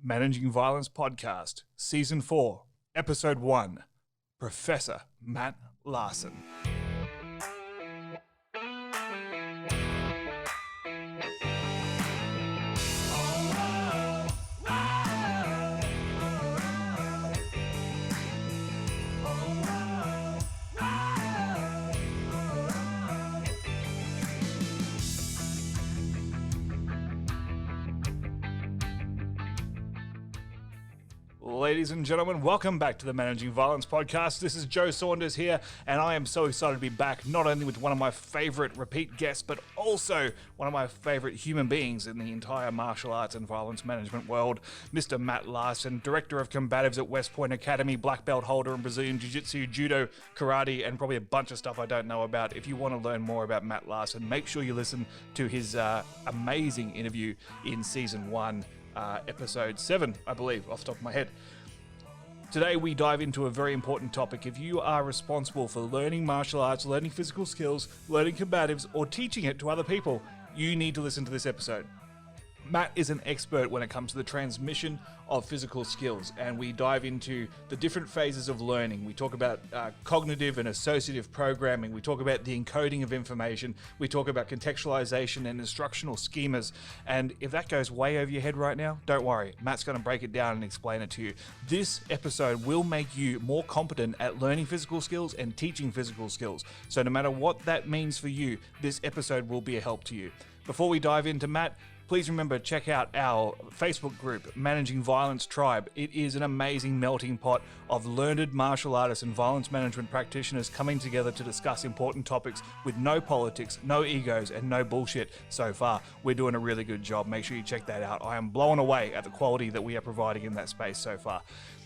Managing Violence Podcast, Season 4, Episode 1, Professor Matt Larsen. Ladies and gentlemen, welcome back to the Managing Violence Podcast. This is Joe Saunders here, and I am so excited to be back, not only with one of my favorite repeat guests, but also one of my favorite human beings in the entire martial arts and violence management world, Mr. Matt Larsen, Director of Combatives at West Point Academy, black belt holder in Brazilian Jiu-Jitsu, Judo, Karate, and probably a bunch of stuff I don't know about. If you want to learn more about Matt Larsen, make sure you listen to his amazing interview in Season 1, Episode 7, I believe, off the top of my head. Today we dive into a very important topic. If you are responsible for learning martial arts, learning physical skills, learning combatives, or teaching it to other people, you need to listen to this episode. Matt is an expert when it comes to the transmission of physical skills, and we dive into the different phases of learning. We talk about cognitive and associative programming. We talk about the encoding of information. We talk about contextualization and instructional schemas. And if that goes way over your head right now, don't worry. Matt's going to break it down and explain it to you. This episode will make you more competent at learning physical skills and teaching physical skills. So no matter what that means for you, this episode will be a help to you. Before we dive into Matt, please remember, check out our Facebook group, Managing Violence Tribe. It is an amazing melting pot of learned martial artists and violence management practitioners coming together to discuss important topics with no politics, no egos, and no bullshit so far. We're doing a really good job. Make sure you check that out. I am blown away at the quality that we are providing in that space so far.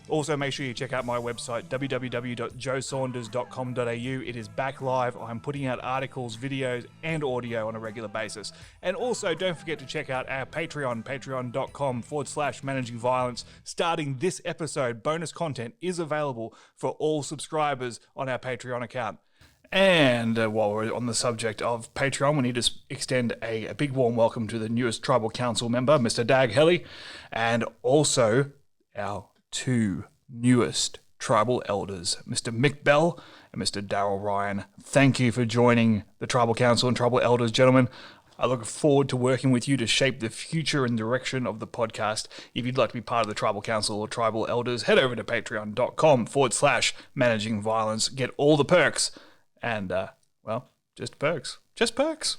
Also, make sure you check out my website, www.joesaunders.com.au. It is back live. I'm putting out articles, videos, and audio on a regular basis. And also, don't forget to check out our Patreon, patreon.com/managing violence. Starting this episode, bonus content is available for all subscribers on our Patreon account. And while we're on the subject of Patreon, we need to extend a big warm welcome to the newest Tribal Council member, Mr. Dag Helly, and also our two newest tribal elders, Mr. Mick Bell and Mr. Daryl Ryan. Thank you for joining the Tribal Council and Tribal Elders, gentlemen. I look forward to working with you to shape the future and direction of the podcast. If you'd like to be part of the Tribal Council or Tribal Elders, head over to patreon.com/managing violence. Get all the perks and, just perks. Just perks.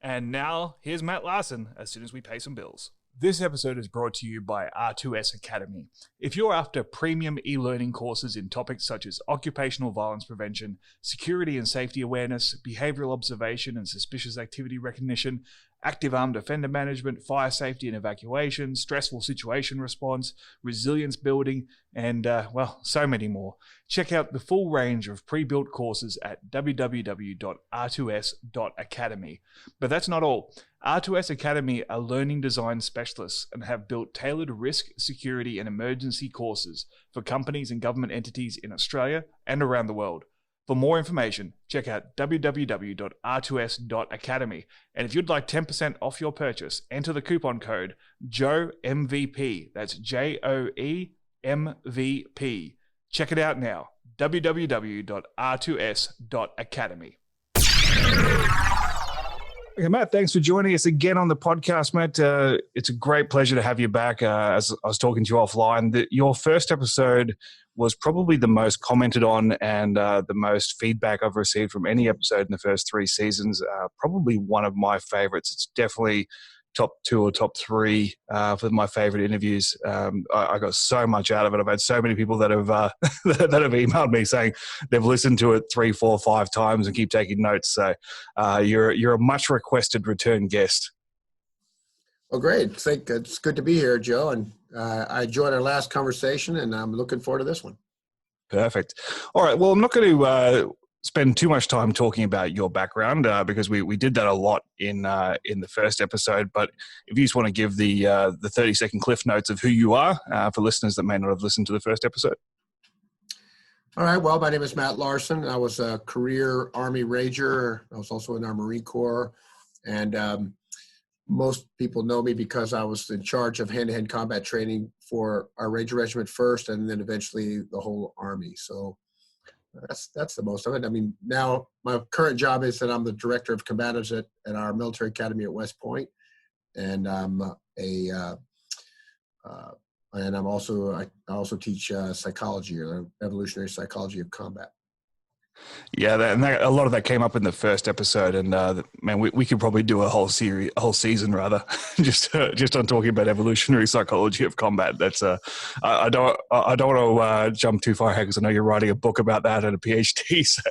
And now, here's Matt Larsen as soon as we pay some bills. This episode is brought to you by R2S Academy. If you're after premium e-learning courses in topics such as occupational violence prevention, security and safety awareness, behavioral observation and suspicious activity recognition, active armed offender management, fire safety and evacuation, stressful situation response, resilience building, and, so many more. Check out the full range of pre-built courses at www.r2s.academy. But that's not all. R2S Academy are learning design specialists and have built tailored risk, security, and emergency courses for companies and government entities in Australia and around the world. For more information, check out www.r2s.academy. And if you'd like 10% off your purchase, enter the coupon code JOEMVP. That's JOEMVP. Check it out now. www.r2s.academy. Okay, Matt, thanks for joining us again on the podcast, Matt. It's a great pleasure to have you back. As I was talking to you offline, your first episode was probably the most commented on and the most feedback I've received from any episode in the first 3 seasons. Probably one of my favorites. It's definitely top 2 or top 3 for my favorite interviews. I got so much out of it. I've had so many people that have that have emailed me saying they've listened to it 3, 4, 5 times and keep taking notes. So you're a much requested return guest. Well, great. It's good to be here, Joe. And I enjoyed our last conversation, and I'm looking forward to this one. Perfect. All right. Well, I'm not going to spend too much time talking about your background because we did that a lot in the first episode. But if you just want to give the 30-second cliff notes of who you are for listeners that may not have listened to the first episode. All right. Well, my name is Matt Larsen. I was a career Army Ranger. I was also in our Marine Corps. And most people know me because I was in charge of hand-to-hand combat training for our Ranger Regiment first, and then eventually the whole Army. So that's the most of it. I mean, now my current job is that I'm the Director of Combatives at our military academy at West Point, and I'm and I also teach psychology, or evolutionary psychology of combat. Yeah, a lot of that came up in the first episode, and man, we could probably do a whole season rather, just on talking about evolutionary psychology of combat. That's I don't want to jump too far ahead, because I know you're writing a book about that and a PhD. So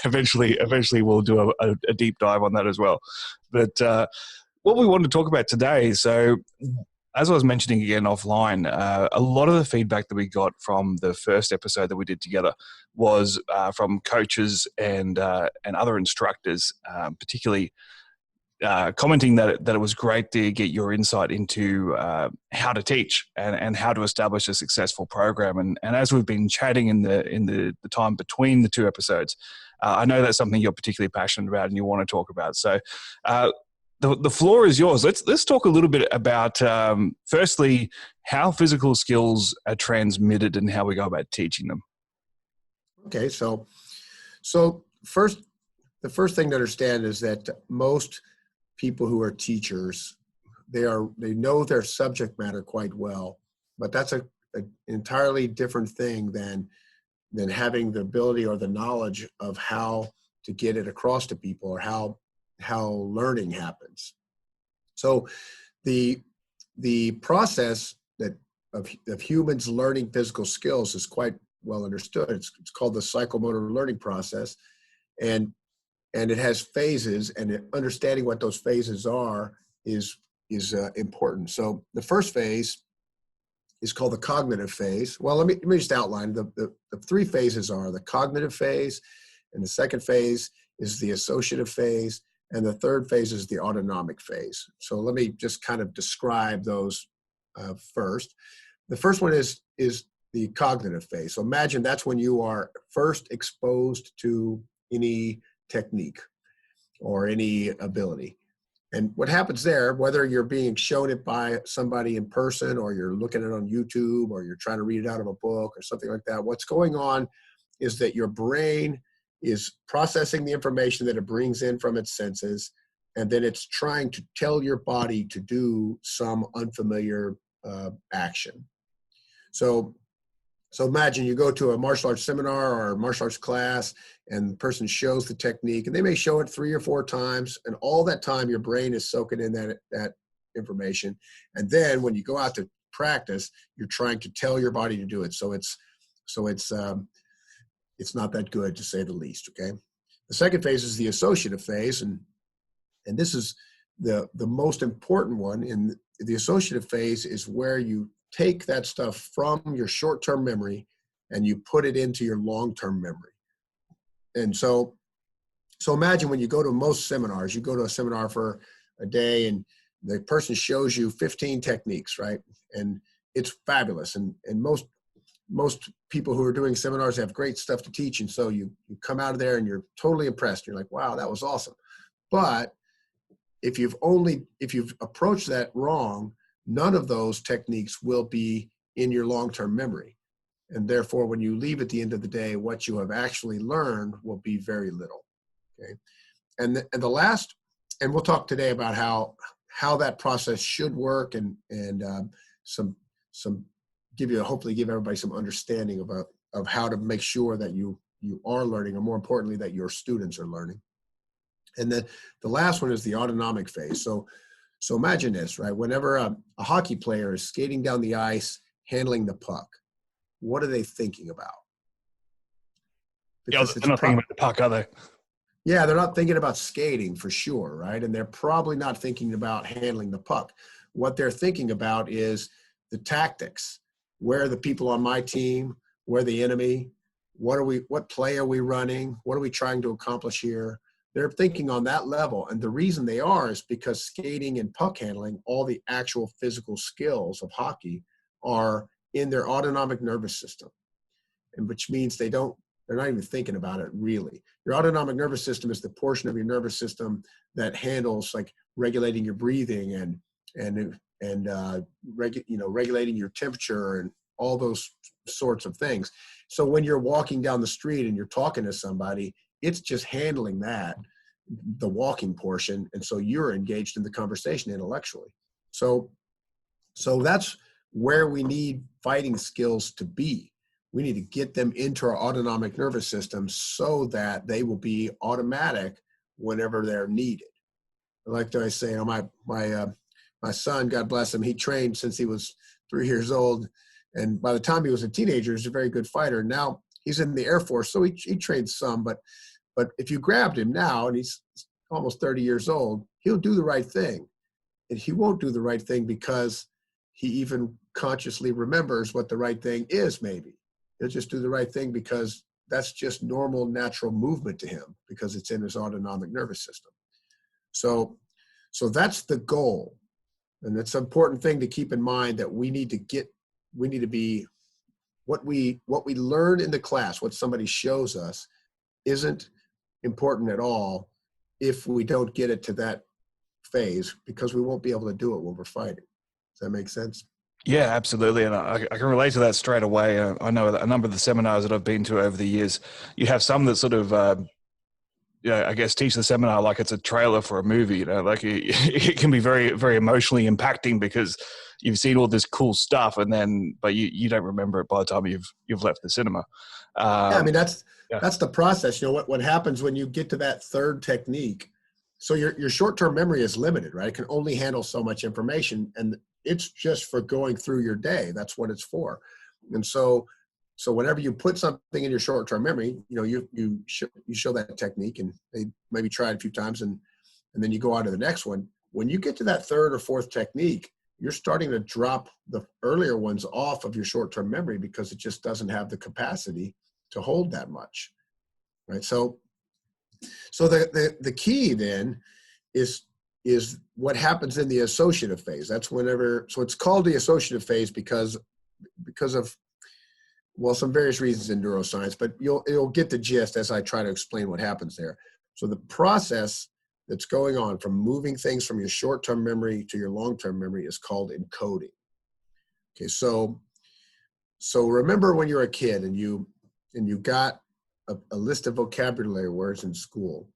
eventually we'll do a deep dive on that as well. But what we want to talk about today, so as I was mentioning again offline, a lot of the feedback that we got from the first episode that we did together was from coaches and other instructors, particularly commenting that it was great to get your insight into how to teach and how to establish a successful program. And as we've been chatting in the time between the two episodes, I know that's something you're particularly passionate about and you want to talk about. So the floor is yours. Let's talk a little bit about firstly how physical skills are transmitted and how we go about teaching them. Okay, so first, the first thing to understand is that most people who are teachers, they know their subject matter quite well, but that's an entirely different thing than having the ability or the knowledge of how to get it across to people, or how learning happens. So the process of humans learning physical skills is quite well understood. It's called the psychomotor learning process, and it has phases, and understanding what those phases are is important. So the first phase is called the cognitive phase. Well, let me just outline. The three phases are the cognitive phase, and the second phase is the associative phase, and the third phase is the autonomic phase. So let me just kind of describe those first. The first one is the cognitive phase. So imagine that's when you are first exposed to any technique or any ability. And what happens there, whether you're being shown it by somebody in person, or you're looking at it on YouTube, or you're trying to read it out of a book or something like that, what's going on is that your brain is processing the information that it brings in from its senses, and then it's trying to tell your body to do some unfamiliar action. So imagine you go to a martial arts seminar or a martial arts class, and the person shows the technique, and they may show it 3 or 4 times, and all that time your brain is soaking in that information. And then when you go out to practice, you're trying to tell your body to do it. So it's not that good, to say the least. Okay. The second phase is the associative phase, and this is the most important one. In the associative phase is where you take that stuff from your short-term memory and you put it into your long-term memory. And so imagine when you go to most seminars, you go to a seminar for a day, and the person shows you 15 techniques, right? And it's fabulous. And most people who are doing seminars have great stuff to teach. And so you come out of there and you're totally impressed. You're like, wow, that was awesome. But if you've approached that wrong, none of those techniques will be in your long-term memory. And therefore, when you leave at the end of the day, what you have actually learned will be very little. Okay. And the last, and we'll talk today about how that process should work, and some hopefully give everybody some understanding of how to make sure that you are learning, or more importantly, that your students are learning. And then the last one is the autonomic phase. So imagine this, right? Whenever a hockey player is skating down the ice, handling the puck, what are they thinking about? Because they're not thinking about the puck, are they? Yeah, they're not thinking about skating for sure, right? And they're probably not thinking about handling the puck. What they're thinking about is the tactics. Where are the people on my team? Where are the enemy? What play are we running? What are we trying to accomplish here? They're thinking on that level. And the reason they are is because skating and puck handling, all the actual physical skills of hockey, are in their autonomic nervous system. And which means they don't They're not even thinking about it really. Your autonomic nervous system is the portion of your nervous system that handles like regulating your breathing and regulating your temperature and all those sorts of things. So when you're walking down the street and you're talking to somebody, it's just handling that, the walking portion. And so you're engaged in the conversation intellectually. So that's where we need fighting skills to be. We need to get them into our autonomic nervous system so that they will be automatic whenever they're needed. Like I say, my son, God bless him, he trained since he was 3 years old. And by the time he was a teenager, he was a very good fighter. Now he's in the Air Force, so he trained some. But if you grabbed him now, and he's almost 30 years old, he'll do the right thing. And he won't do the right thing because he even consciously remembers what the right thing is, maybe. He'll just do the right thing because that's just normal, natural movement to him because it's in his autonomic nervous system. So that's the goal. And it's an important thing to keep in mind that we need to be, what we learn in the class, what somebody shows us isn't important at all if we don't get it to that phase, because we won't be able to do it when we're fighting. Does that make sense? Yeah, absolutely. And I can relate to that straight away. I know a number of the seminars that I've been to over the years, you have some that sort of, I guess teach the seminar like it's a trailer for a movie, like it can be very, very emotionally impacting because you've seen all this cool stuff but you don't remember it by the time you've left the cinema. I mean, that's the process. What happens when you get to that third technique. So your short-term memory is limited, right? It can only handle so much information, and it's just for going through your day. That's what it's for. And so whenever you put something in your short-term memory, you show that technique, and they maybe try it a few times, and then you go on to the next one. When you get to that third or fourth technique, you're starting to drop the earlier ones off of your short-term memory because it just doesn't have the capacity to hold that much, right? So the key then is what happens in the associative phase. That's so it's called the associative phase because of, well, some various reasons in neuroscience, but you'll get the gist as I try to explain what happens there. So the process that's going on from moving things from your short-term memory to your long-term memory is called encoding. Okay, so remember when you're a kid and you got a list of vocabulary words in school,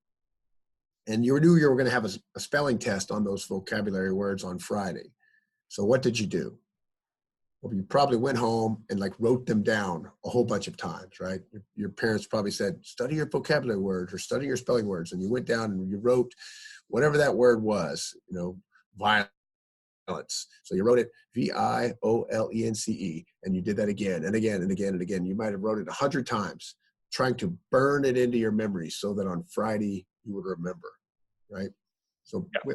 and you knew you were going to have a spelling test on those vocabulary words on Friday. So what did you do? Well, you probably went home and wrote them down a whole bunch of times, right? Your parents probably said, study your vocabulary words or study your spelling words. And you went down and you wrote whatever that word was, violence. So you wrote it VIOLENCE, and you did that again and again and again and again. You might have wrote it 100 times, trying to burn it into your memory so that on Friday you would remember, right? So yeah.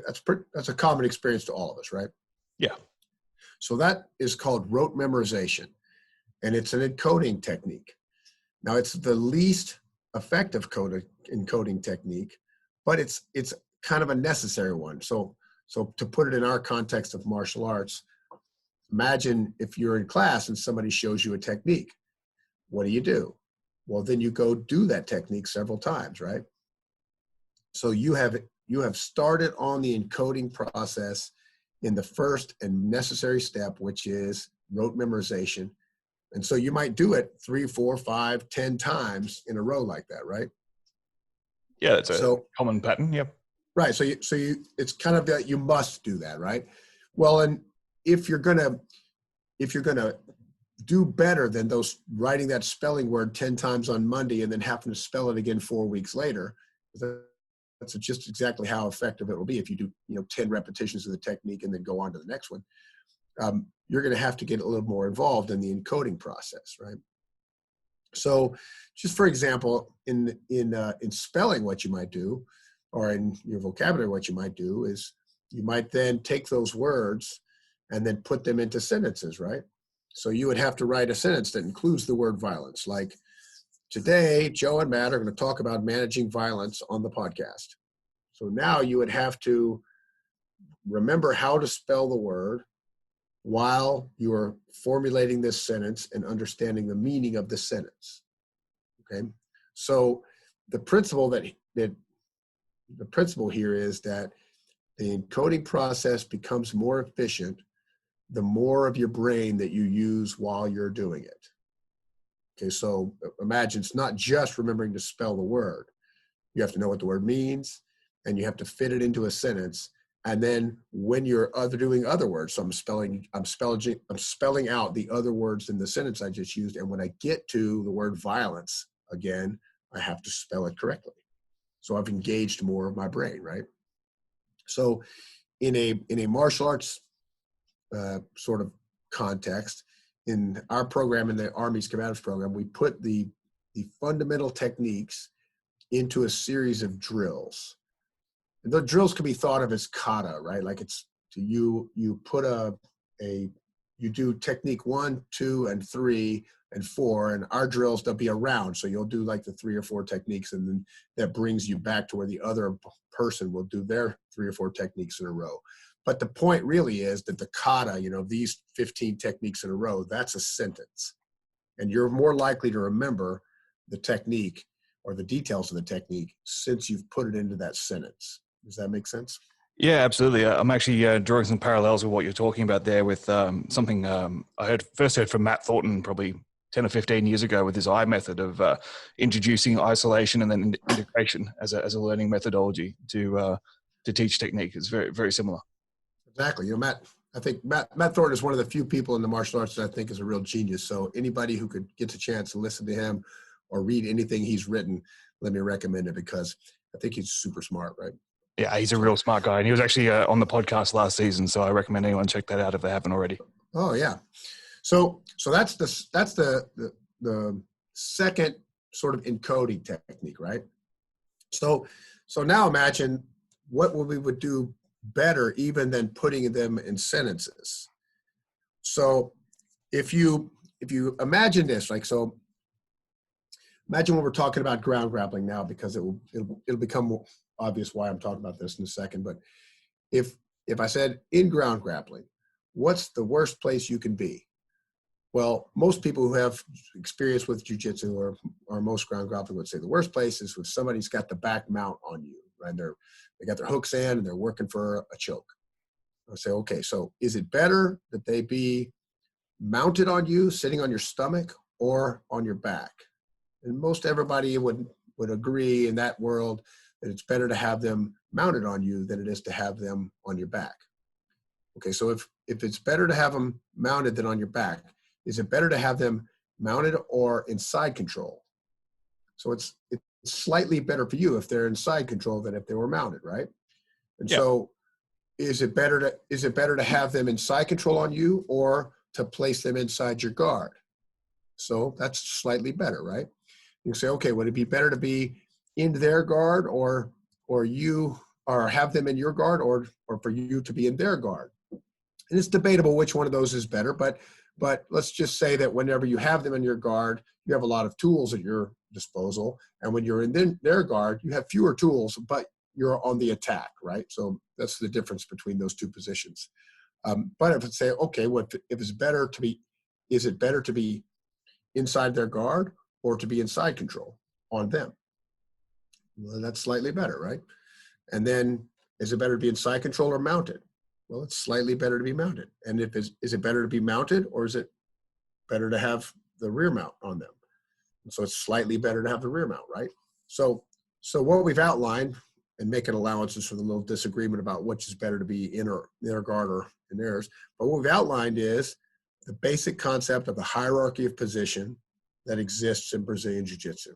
That's a common experience to all of us, right? Yeah. So that is called rote memorization, and it's an encoding technique. Now, it's the least effective encoding technique, but it's kind of a necessary one. So to put it in our context of martial arts, imagine if you're in class and somebody shows you a technique. What do? Well, then you go do that technique several times, right? So you have started on the encoding process in the first and necessary step, which is rote memorization. And so you might do it 3, 4, 5, 10 times in a row like that, right? Yeah, that's a common pattern. Yep. Right. So it's kind of that you must do that, right? Well, and if you're gonna do better than those writing that spelling word 10 times on Monday and then having to spell it again 4 weeks later, that's just exactly how effective it will be if you do 10 repetitions of the technique and then go on to the next one. You're going to have to get a little more involved in the encoding process, right? So just for example, in spelling, what you might do, or in your vocabulary, what you might do is you might then take those words and then put them into sentences, right? So you would have to write a sentence that includes the word violence, like, today, Joe and Matt are going to talk about managing violence on the podcast. So now you would have to remember how to spell the word while you are formulating this sentence and understanding the meaning of the sentence. Okay. So the principle that the principle here is that the encoding process becomes more efficient the more of your brain that you use while you're doing it. Okay, so imagine it's not just remembering to spell the word. You have to know what the word means, and you have to fit it into a sentence. And then when you're doing other words, so I'm spelling out the other words in the sentence I just used. And when I get to the word violence again, I have to spell it correctly. So I've engaged more of my brain, right? So in a martial arts sort of context, in our program, in the Army's combatives program, we put the fundamental techniques into a series of drills. And the drills can be thought of as kata, right? Like it's you put you do technique 1, 2, and 3, and 4, and our drills, they'll be around. So you'll do like the 3 or 4 techniques, and then that brings you back to where the other person will do their 3 or 4 techniques in a row. But the point really is that the kata, these 15 techniques in a row, that's a sentence. And you're more likely to remember the technique or the details of the technique since you've put it into that sentence. Does that make sense? Yeah, absolutely. I'm actually drawing some parallels with what you're talking about there with something I first heard from Matt Thornton probably 10 or 15 years ago with his I method of introducing isolation and then integration as a learning methodology to teach technique. It's very, very similar. Exactly. I think Matt Thornton is one of the few people in the martial arts that I think is a real genius. So anybody who could get a chance to listen to him or read anything he's written, let me recommend it, because I think he's super smart, right? Yeah, he's a real smart guy. And he was actually on the podcast last season. So I recommend anyone check that out if they haven't already. Oh, yeah. So that's the second sort of encoding technique, right? So now imagine what we would do better even than putting them in sentences. So if you imagine this, like, so imagine when we're talking about ground grappling now, because it'll become obvious why I'm talking about this in a second. But if I said in ground grappling, what's the worst place you can be? Well, most people who have experience with jiu-jitsu or most ground grappling would say the worst place is when somebody's got the back mount on you, right? They got their hooks in and they're working for a choke. I'll say, okay, so is it better that they be mounted on you, sitting on your stomach, or on your back? And most everybody would agree in that world that it's better to have them mounted on you than it is to have them on your back. Okay, so if it's better to have them mounted than on your back, is it better to have them mounted or in side control? So it's slightly better for you if they're in side control than if they were mounted, right? And so is it better to have them in side control on you or to place them inside your guard? So that's slightly better, right? You say, okay, would it be better to be in their guard or have them in your guard or for you to be in their guard? And it's debatable which one of those is better, but let's just say that whenever you have them in your guard, you have a lot of tools at your disposal. And when you're in their guard, you have fewer tools, but you're on the attack, right? So that's the difference between those two positions. But if it's say, okay, if it's better to be, is it better to be inside their guard or to be in side control on them? Well, that's slightly better, right? And then is it better to be in side control or mounted? Well, it's slightly better to be mounted. And is it better to be mounted or is it better to have the rear mount on them? And so it's slightly better to have the rear mount, right? So what we've outlined, and making allowances for the little disagreement about which is better to be in their guard or in theirs, but what we've outlined is the basic concept of the hierarchy of position that exists in Brazilian Jiu-Jitsu.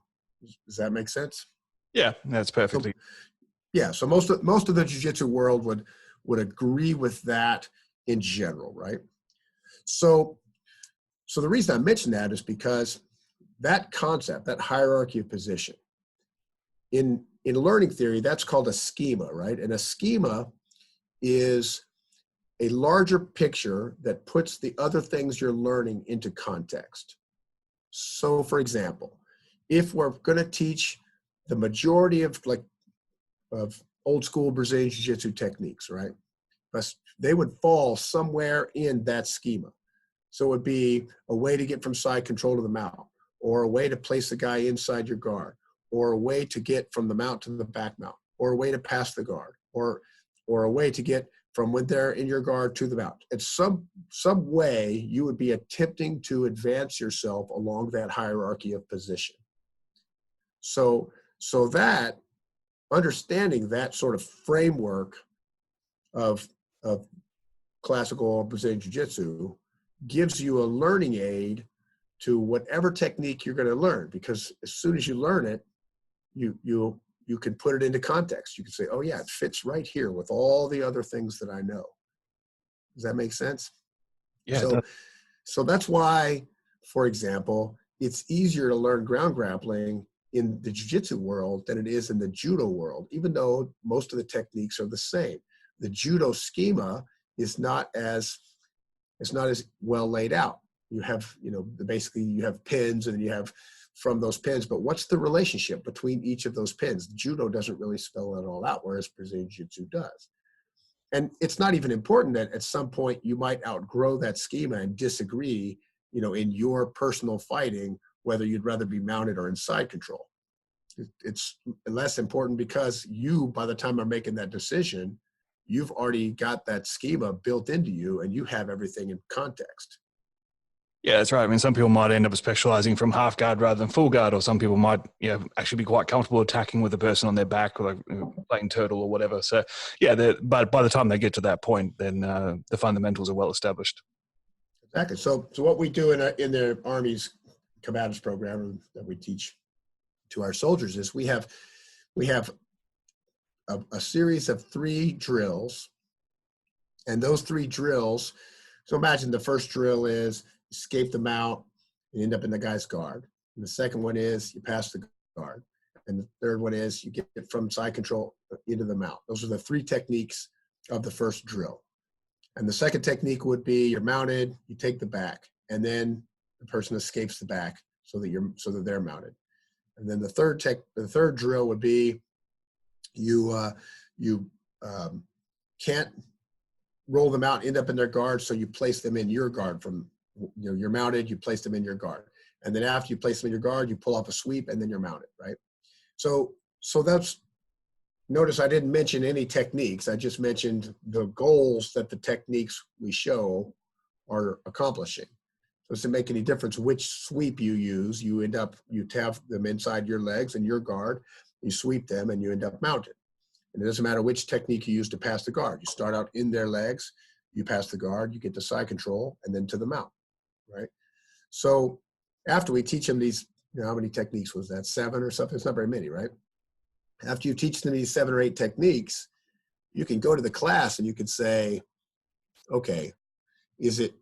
Does that make sense? Yeah, that's perfectly. So most of the Jiu-Jitsu world would agree with that in general, right? So the reason I mention that is because that concept, that hierarchy of position, in learning theory, that's called a schema, right? And a schema is a larger picture that puts the other things you're learning into context. So for example, if we're going to teach the majority of old school Brazilian Jiu-Jitsu techniques, right? They would fall somewhere in that schema. So it would be a way to get from side control to the mount, or a way to place the guy inside your guard, or a way to get from the mount to the back mount, or a way to pass the guard, or a way to get from when they're in your guard to the mount. It's some way you would be attempting to advance yourself along that hierarchy of position. So that understanding that sort of framework of classical or Brazilian Jiu-Jitsu gives you a learning aid to whatever technique you're going to learn, because as soon as you learn it, you can put it into context. You can say, oh yeah, it fits right here with all the other things that I know. Does that make sense? Yeah. So that's why, for example, it's easier to learn ground grappling in the jiu-jitsu world than it is in the judo world, even though most of the techniques are the same. The judo schema is not as well laid out. You have, basically you have pins and you have from those pins, but what's the relationship between each of those pins? Judo doesn't really spell it all out, whereas Brazilian Jiu-Jitsu does. And it's not even important that at some point you might outgrow that schema and disagree, in your personal fighting, whether you'd rather be mounted or in side control. It's less important because you, by the time I'm making that decision, you've already got that schema built into you and you have everything in context. Yeah, that's right. I mean, some people might end up specializing from half guard rather than full guard, or some people might, actually be quite comfortable attacking with the person on their back, or playing turtle or whatever. So, yeah, but by the time they get to that point, then the fundamentals are well established. Exactly. So what we do in the Army's combatives program that we teach to our soldiers is we have a series of 3 drills, and those 3 drills. So imagine the first drill is escape the mount, you end up in the guy's guard. And the second one is you pass the guard. And the third one is you get from side control into the mount. Those are the 3 techniques of the first drill. And the second technique would be you're mounted, you take the back, and then the person escapes the back so that they're mounted. And then the third drill would be you can't roll them out, end up in their guard, so you place them in your guard from, you're mounted, you place them in your guard. And then after you place them in your guard, you pull off a sweep and then you're mounted, right? So that's, notice I didn't mention any techniques. I just mentioned the goals that the techniques we show are accomplishing. So does it make any difference which sweep you use? You have them inside your legs and your guard, you sweep them and you end up mounted. And it doesn't matter which technique you use to pass the guard. You start out in their legs, you pass the guard, you get to side control, and then to the mount, right? So after we teach them these, how many techniques was that? 7 or something? It's not very many, right? After you teach them these 7 or 8 techniques, you can go to the class and you can say, okay, is it,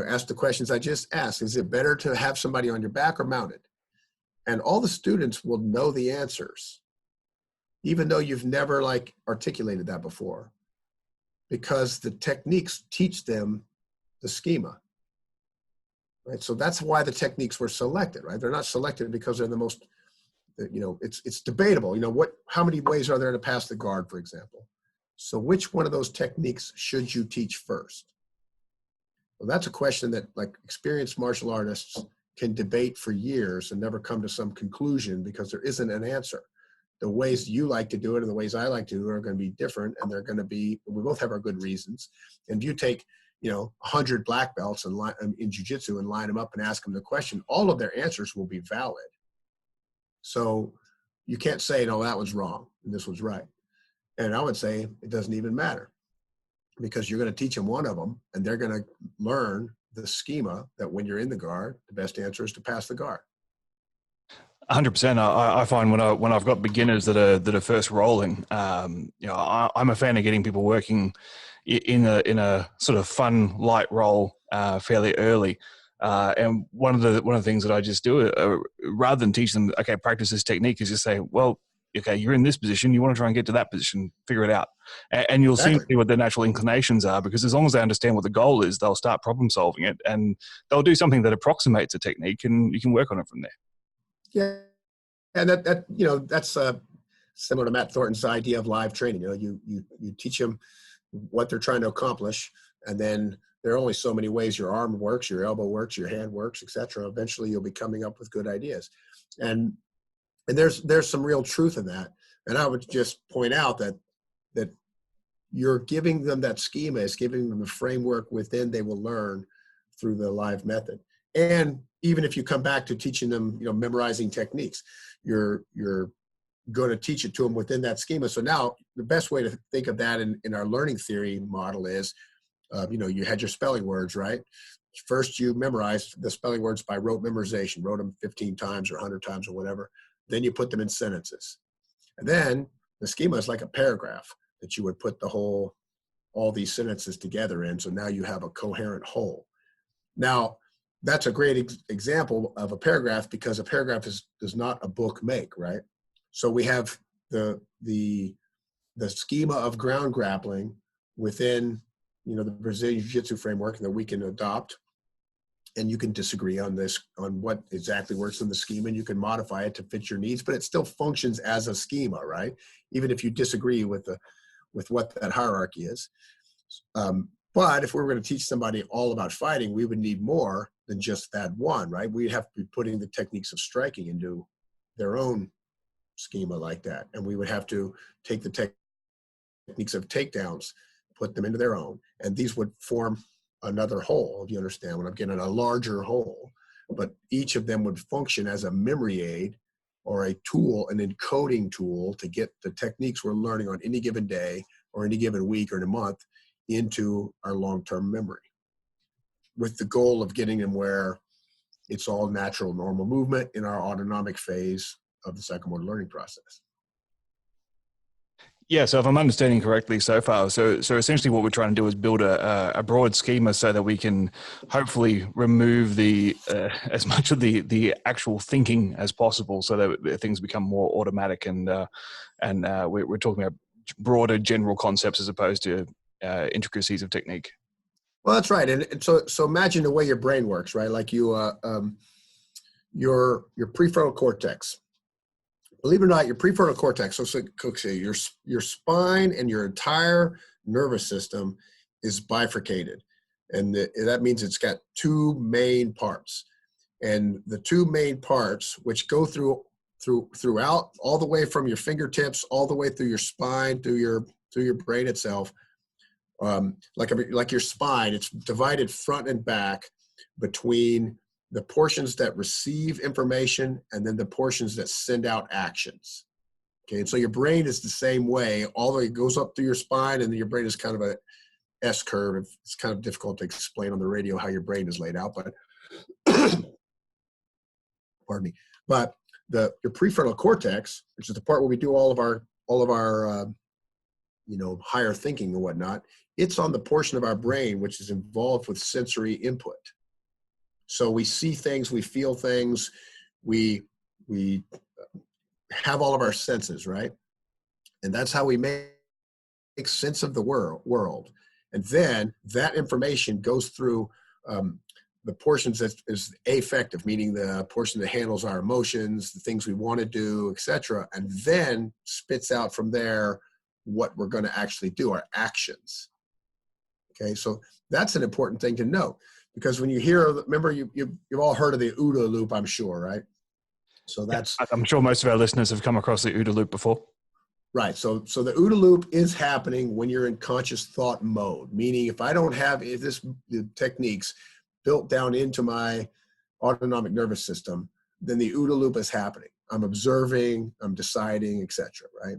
ask the questions I just asked. Is it better to have somebody on your back or mounted? And all the students will know the answers, even though you've never articulated that before, because the techniques teach them the schema, right? So that's why the techniques were selected, right? They're not selected because they're the most, it's debatable, how many ways are there to pass the guard, for example? So which one of those techniques should you teach first? Well, that's a question that experienced martial artists can debate for years and never come to some conclusion because there isn't an answer. The ways you like to do it and the ways I like to do it are going to be different, and they're going to be, we both have our good reasons. And if you take, 100 black belts in jiu-jitsu and line them up and ask them the question, all of their answers will be valid. So you can't say, no, that was wrong and this was right. And I would say it doesn't even matter, because you're going to teach them one of them and they're going to learn the schema that when you're in the guard, the best answer is to pass the guard. 100%. I find when I've got beginners that are first rolling, I'm a fan of getting people working in a sort of fun light roll fairly early. And one of the things that I just do, rather than teach them, okay, practice this technique, is just say, well, okay, you're in this position, you want to try and get to that position, figure it out. And you'll see what their natural inclinations are, because as long as they understand what the goal is, they'll start problem solving it and they'll do something that approximates a technique, and you can work on it from there. Yeah, and that's similar to Matt Thornton's idea of live training. You teach them what they're trying to accomplish, and then there are only so many ways your arm works, your elbow works, your hand works, etc. Eventually, you'll be coming up with good ideas. And And there's some real truth in that. And I would just point out that you're giving them that schema, is giving them the framework within they will learn through the live method. And even if you come back to teaching them, memorizing techniques, you're going to teach it to them within that schema. So now the best way to think of that in our learning theory model is, you had your spelling words, right? First, you memorized the spelling words by rote memorization, wrote them 15 times or 100 times or whatever. Then you put them in sentences. And then the schema is like a paragraph that you would put all these sentences together in. So now you have a coherent whole. Now, that's a great example of a paragraph, because a paragraph does not a book make, right? So we have the schema of ground grappling within, the Brazilian Jiu-Jitsu framework that we can adopt. And you can disagree on what exactly works in the schema, and you can modify it to fit your needs, but it still functions as a schema, right? Even if you disagree with what that hierarchy is. But if we were going to teach somebody all about fighting, we would need more than just that one, right? We'd have to be putting the techniques of striking into their own schema like that. And we would have to take the techniques of takedowns, put them into their own. And these would form another whole, if you understand what I'm getting at, a larger whole. But each of them would function as a memory aid or a tool, an encoding tool, to get the techniques we're learning on any given day or any given week or in a month into our long-term memory, with the goal of getting them where it's all natural, normal movement in our autonomic phase of the psychomotor learning process. Yeah, so if I'm understanding correctly so far, so essentially what we're trying to do is build a broad schema so that we can hopefully remove as much of the actual thinking as possible, so that things become more automatic, and we're talking about broader general concepts as opposed to intricacies of technique. Well, that's right. And so imagine the way your brain works, right? Like your prefrontal cortex. Believe it or not, your prefrontal cortex, so your spine and your entire nervous system is bifurcated. And that means it's got two main parts. And the two main parts, which go throughout all the way from your fingertips, all the way through your spine, through your brain itself, like your spine, it's divided front and back between the portions that receive information and then the portions that send out actions. Okay, and so your brain is the same way. All the way it goes up through your spine, and then your brain is kind of a S curve. It's kind of difficult to explain on the radio how your brain is laid out, but pardon me. But your prefrontal cortex, which is the part where we do all of our higher thinking and whatnot, it's on the portion of our brain which is involved with sensory input. So we see things, we feel things, we have all of our senses, right? And that's how we make sense of the world. And then that information goes through the portions that is affective, meaning the portion that handles our emotions, the things we want to do, etc., and then spits out from there what we're going to actually do, our actions. Okay, so that's an important thing to know, because when you hear, remember, you've all heard of the OODA loop, I'm sure, right? So that's, I'm sure most of our listeners have come across the OODA loop before. Right. So the OODA loop is happening when you're in conscious thought mode, meaning if I don't have the techniques built down into my autonomic nervous system, then the OODA loop is happening. I'm observing, I'm deciding, etc. Right?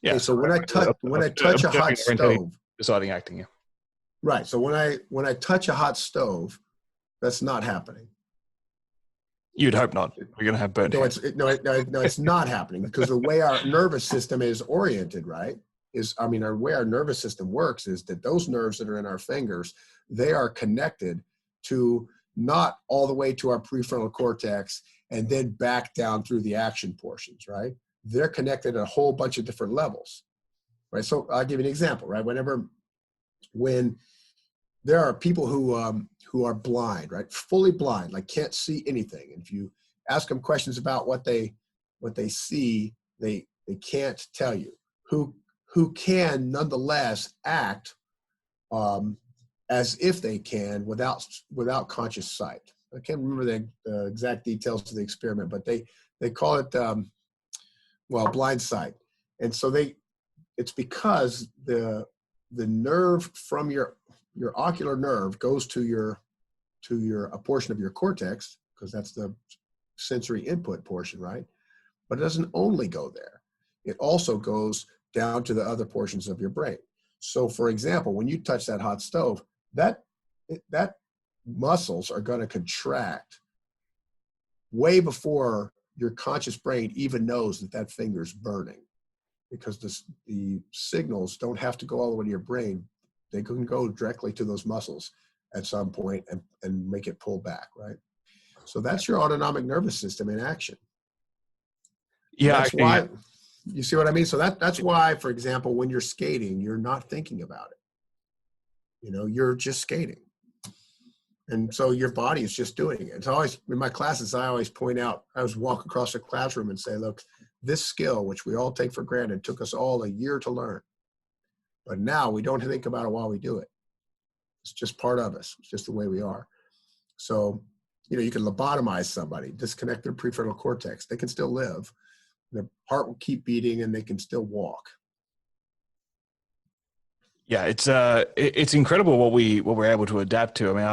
Yeah. Okay, so when I touch a hot stove, deciding, acting. Yeah. Right. So when I touch a hot stove, that's not happening. You'd hope not. We're going to have burnt hands. No, it's not happening, because the way our nervous system is oriented, right, the way our nervous system works is that those nerves that are in our fingers, they are connected to not all the way to our prefrontal cortex and then back down through the action portions, right? They're connected at a whole bunch of different levels, right? So I'll give you an example, right? When there are people who are blind, right? Fully blind, like can't see anything. And if you ask them questions about what they see, they can't tell you. Who can nonetheless act as if they can without conscious sight. I can't remember the exact details of the experiment, but they call it, blind sight. And so it's because the nerve from your ocular nerve goes to a portion of your cortex, because that's the sensory input portion, right? But it doesn't only go there. It also goes down to the other portions of your brain. So for example, when you touch that hot stove, that muscles are going to contract way before your conscious brain even knows that finger's burning, because the signals don't have to go all the way to your brain. They can go directly to those muscles at some point and make it pull back, right? So that's your autonomic nervous system in action. Yeah, That's actually, why, you see what I mean? So that's why, for example, when you're skating, you're not thinking about it. You're just skating. And so your body is just doing it. It's always, in my classes, I always point out, I always walk across the classroom and say, look, this skill, which we all take for granted, took us all a year to learn. But now we don't think about it while we do it. It's just part of us. It's just the way we are. So, you can lobotomize somebody, disconnect their prefrontal cortex. They can still live. Their heart will keep beating and they can still walk. Yeah, it's incredible what we're able to adapt to. I mean,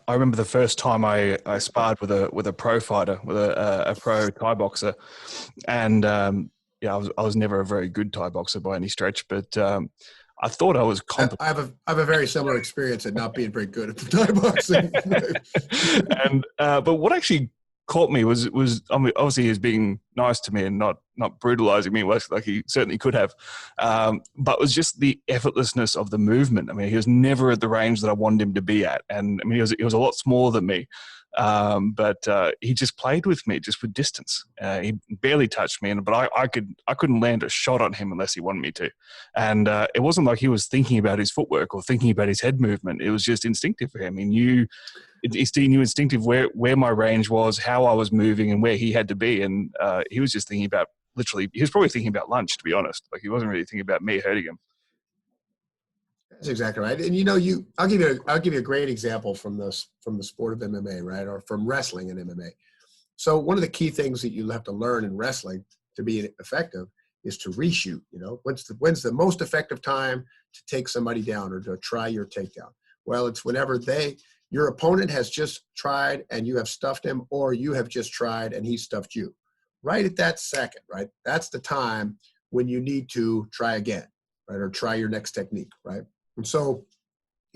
I remember the first time I sparred with a pro fighter, with a pro Thai boxer, and I was never a very good Thai boxer by any stretch, but I thought I was competent. I have a very similar experience at not being very good at the Thai boxing. And but what actually caught me was I mean, obviously he was being nice to me and not brutalizing me like he certainly could have, but it was just the effortlessness of the movement. I mean, he was never at the range that I wanted him to be at, and I mean he was a lot smaller than me, but he just played with me just with distance. He barely touched me, but I couldn't land a shot on him unless he wanted me to, and it wasn't like he was thinking about his footwork or thinking about his head movement. It was just instinctive for him. He knew instinctive where my range was, how I was moving, and where he had to be. And he was just thinking about, literally, he was probably thinking about lunch, to be honest. Like, he wasn't really thinking about me hurting him. That's exactly right. And I'll give you a great example from the sport of MMA, right? Or from wrestling and MMA. So one of the key things that you have to learn in wrestling to be effective is to reshoot. When's the most effective time to take somebody down or to try your takedown? Well, it's whenever your opponent has just tried and you have stuffed him, or you have just tried and he stuffed you. Right at that second, right? That's the time when you need to try again, right? Or try your next technique, right? And so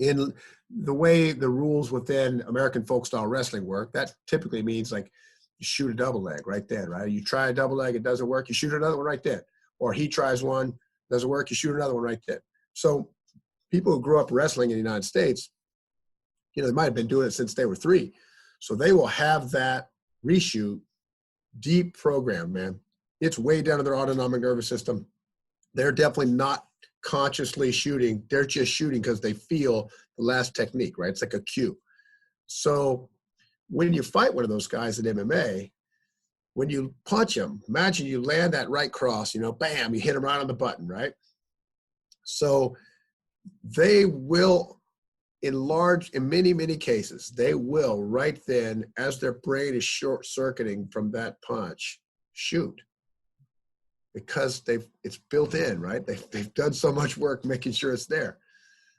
in the way the rules within American folk style wrestling work, that typically means like you shoot a double leg right then, right? You try a double leg, it doesn't work, you shoot another one right then. Or he tries one, doesn't work, you shoot another one right then. So people who grew up wrestling in the United States, they might have been doing it since they were 3. So they will have that reshoot deep program, man. It's way down to their autonomic nervous system. They're definitely not consciously shooting. They're just shooting because they feel the last technique, right? It's like a cue. So when you fight one of those guys in MMA, when you punch him, imagine you land that right cross, bam, you hit him right on the button, right? So they will, in many, many cases, they will right then, as their brain is short-circuiting from that punch, shoot. Because it's built in, right? They've done so much work making sure it's there.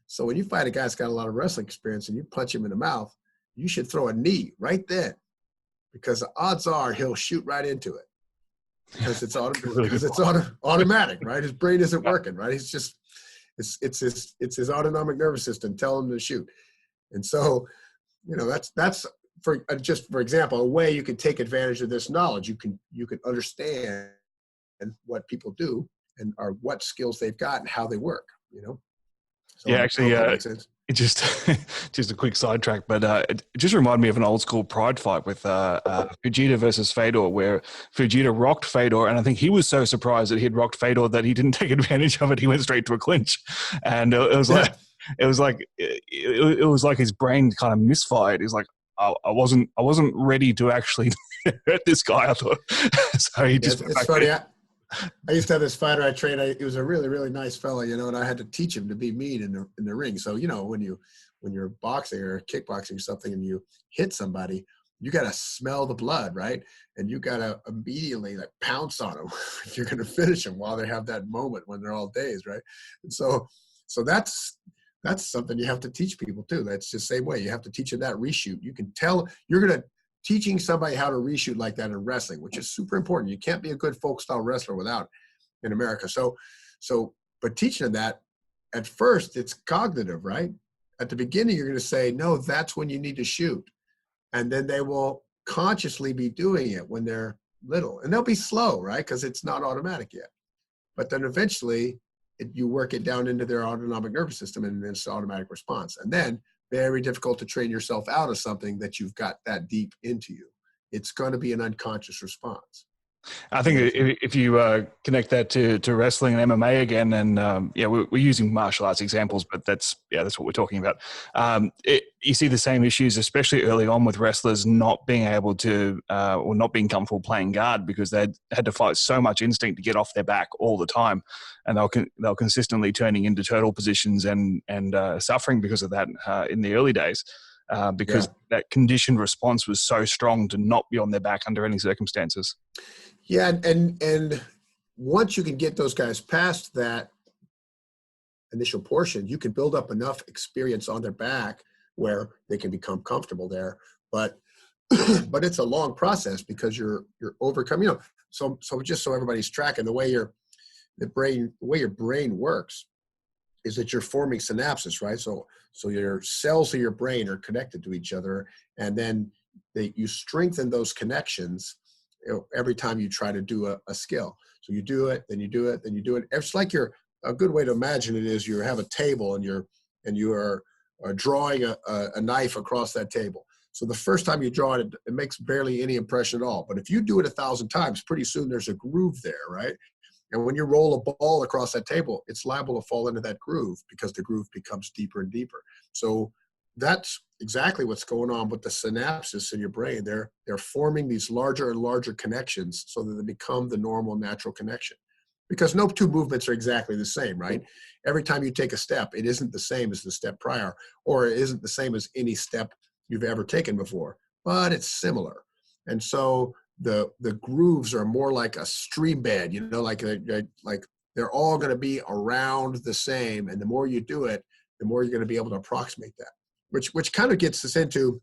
So when you fight a guy that's got a lot of wrestling experience and you punch him in the mouth, you should throw a knee right then, because the odds are he'll shoot right into it. Because it's automatic, right? His brain isn't working, right? He's just it's his autonomic nervous system telling him to shoot. And so, that's for example, a way you can take advantage of this knowledge. You can understand what people do and what skills they've got and how they work. So Yeah, actually, that makes sense. it just a quick sidetrack, but it just reminded me of an old school pride fight with Fujita versus Fedor, where Fujita rocked Fedor, and I think he was so surprised that he'd rocked Fedor that he didn't take advantage of it. He went straight to a clinch, and it was like his brain kind of misfired. He's like, I wasn't ready to actually hurt this guy. I thought so. He just it's funny. I used to have this fighter I trained. He was a really, really nice fella, and I had to teach him to be mean in the ring. So, when you're boxing or kickboxing or something and you hit somebody, you got to smell the blood, right? And you got to immediately like pounce on them if you're going to finish them while they have that moment when they're all dazed, right? And so that's something you have to teach people too. That's the same way. You have to teach them that reshoot. You can tell teaching somebody how to reshoot like that in wrestling, which is super important. You can't be a good folk style wrestler without it in America. But teaching them that, at first it's cognitive, right? At the beginning, you're going to say, no, that's when you need to shoot. And then they will consciously be doing it when they're little. And they'll be slow, right? Because it's not automatic yet. But then eventually you work it down into their autonomic nervous system and it's automatic response. And then very difficult to train yourself out of something that you've got that deep into you. It's going to be an unconscious response. I think if you connect that to wrestling and MMA again, and we're using martial arts examples, but that's what we're talking about. You see the same issues, especially early on with wrestlers not being able to or not being comfortable playing guard because they had to fight so much instinct to get off their back all the time, and they'll consistently turning into turtle positions and suffering because of that in the early days. Because that conditioned response was so strong to not be on their back under any circumstances. Yeah, and once you can get those guys past that initial portion, you can build up enough experience on their back where they can become comfortable there. But it's a long process because you're overcoming. So just so everybody's tracking, the way your brain works is that you're forming synapses, right? So your cells of your brain are connected to each other, and then you strengthen those connections every time you try to do a skill. So you do it, then you do it, then you do it. It's like a good way to imagine it is you have a table and you are drawing a knife across that table. So the first time you draw it, it makes barely any impression at all. But if you do it 1,000 times, pretty soon there's a groove there, right? And when you roll a ball across that table, it's liable to fall into that groove because the groove becomes deeper and deeper. So that's exactly what's going on with the synapses in your brain. They're forming these larger and larger connections so that they become the normal natural connection. Because no two movements are exactly the same, right? Every time you take a step, it isn't the same as the step prior, or it isn't the same as any step you've ever taken before, but it's similar. And so the grooves are more like a stream bed, like they're all going to be around the same. And the more you do it, the more you're going to be able to approximate that, which kind of gets us into,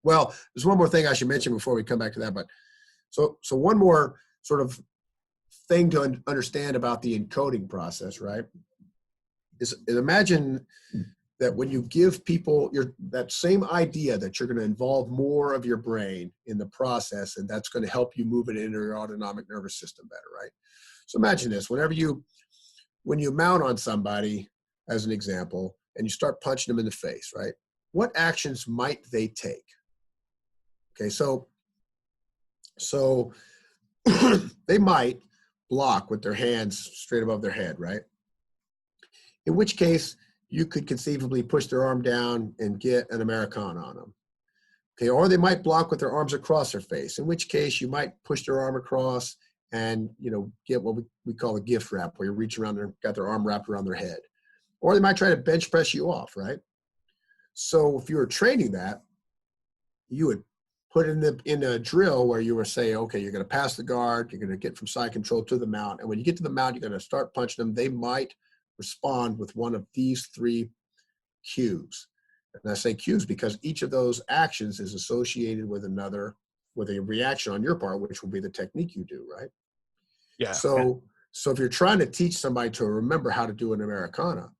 well, there's one more thing I should mention before we come back to that. But so one more sort of thing to understand about the encoding process, right, is imagine that when you give people that same idea that you're going to involve more of your brain in the process, and that's going to help you move it into your autonomic nervous system better, right? So imagine this: when you mount on somebody, as an example, and you start punching them in the face, right? What actions might they take? Okay, so they might block with their hands straight above their head, right? In which case, you could conceivably push their arm down and get an Americana on them. Okay, or they might block with their arms across their face, in which case you might push their arm across and get what we call a gift wrap, where you reach around there, got their arm wrapped around their head. Or they might try to bench press you off, right? So if you were training that, you would put in a drill where you were saying, okay, you're going to pass the guard, you're going to get from side control to the mount, and when you get to the mount, you're going to start punching them. They might respond with one of these 3 cues. And I say cues because each of those actions is associated with a reaction on your part, which will be the technique you do, right? Yeah. So if you're trying to teach somebody to remember how to do an Americana,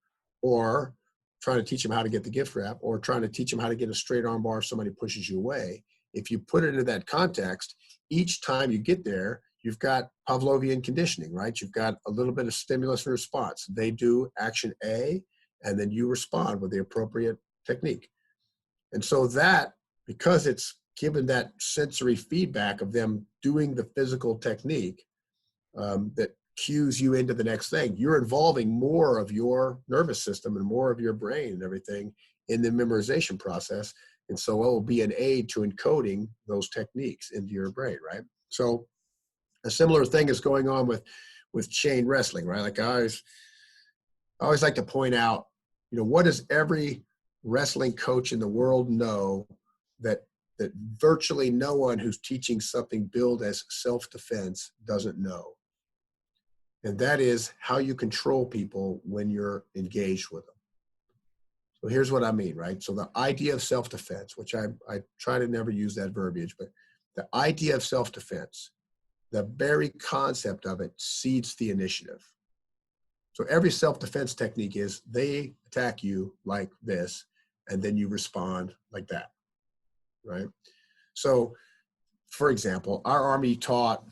or trying to teach them how to get the gift wrap, or trying to teach them how to get a straight arm bar if somebody pushes you away, if you put it into that context, each time you get there, you've got Pavlovian conditioning, right? You've got a little bit of stimulus and response. They do action A, and then you respond with the appropriate technique. And so that, because it's given that sensory feedback of them doing the physical technique, that cues you into the next thing, you're involving more of your nervous system and more of your brain and everything in the memorization process. And so it will be an aid to encoding those techniques into your brain, right? So a similar thing is going on with chain wrestling, right? Like I always like to point out, what does every wrestling coach in the world know that that virtually no one who's teaching something billed as self-defense doesn't know. And that is how you control people when you're engaged with them. So here's what I mean, right? So the idea of self-defense, which I try to never use that verbiage, but the idea of self-defense, the very concept of it seeds the initiative. So every self-defense technique is they attack you like this, and then you respond like that, right? So, for example, our Army taught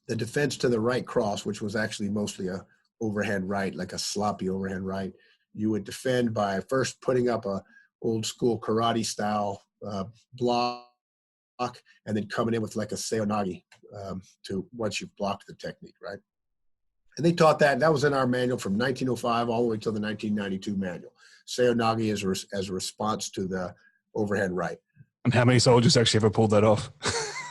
the defense to the right cross, which was actually mostly a overhand right, like a sloppy overhand right. You would defend by first putting up a old school karate style block, and then coming in with like a seonagi to once you've blocked the technique, right? And they taught that, and that was in our manual from 1905 all the way to the 1992 manual. Seonagi is as a response to the overhand right. And how many soldiers actually ever pulled that off?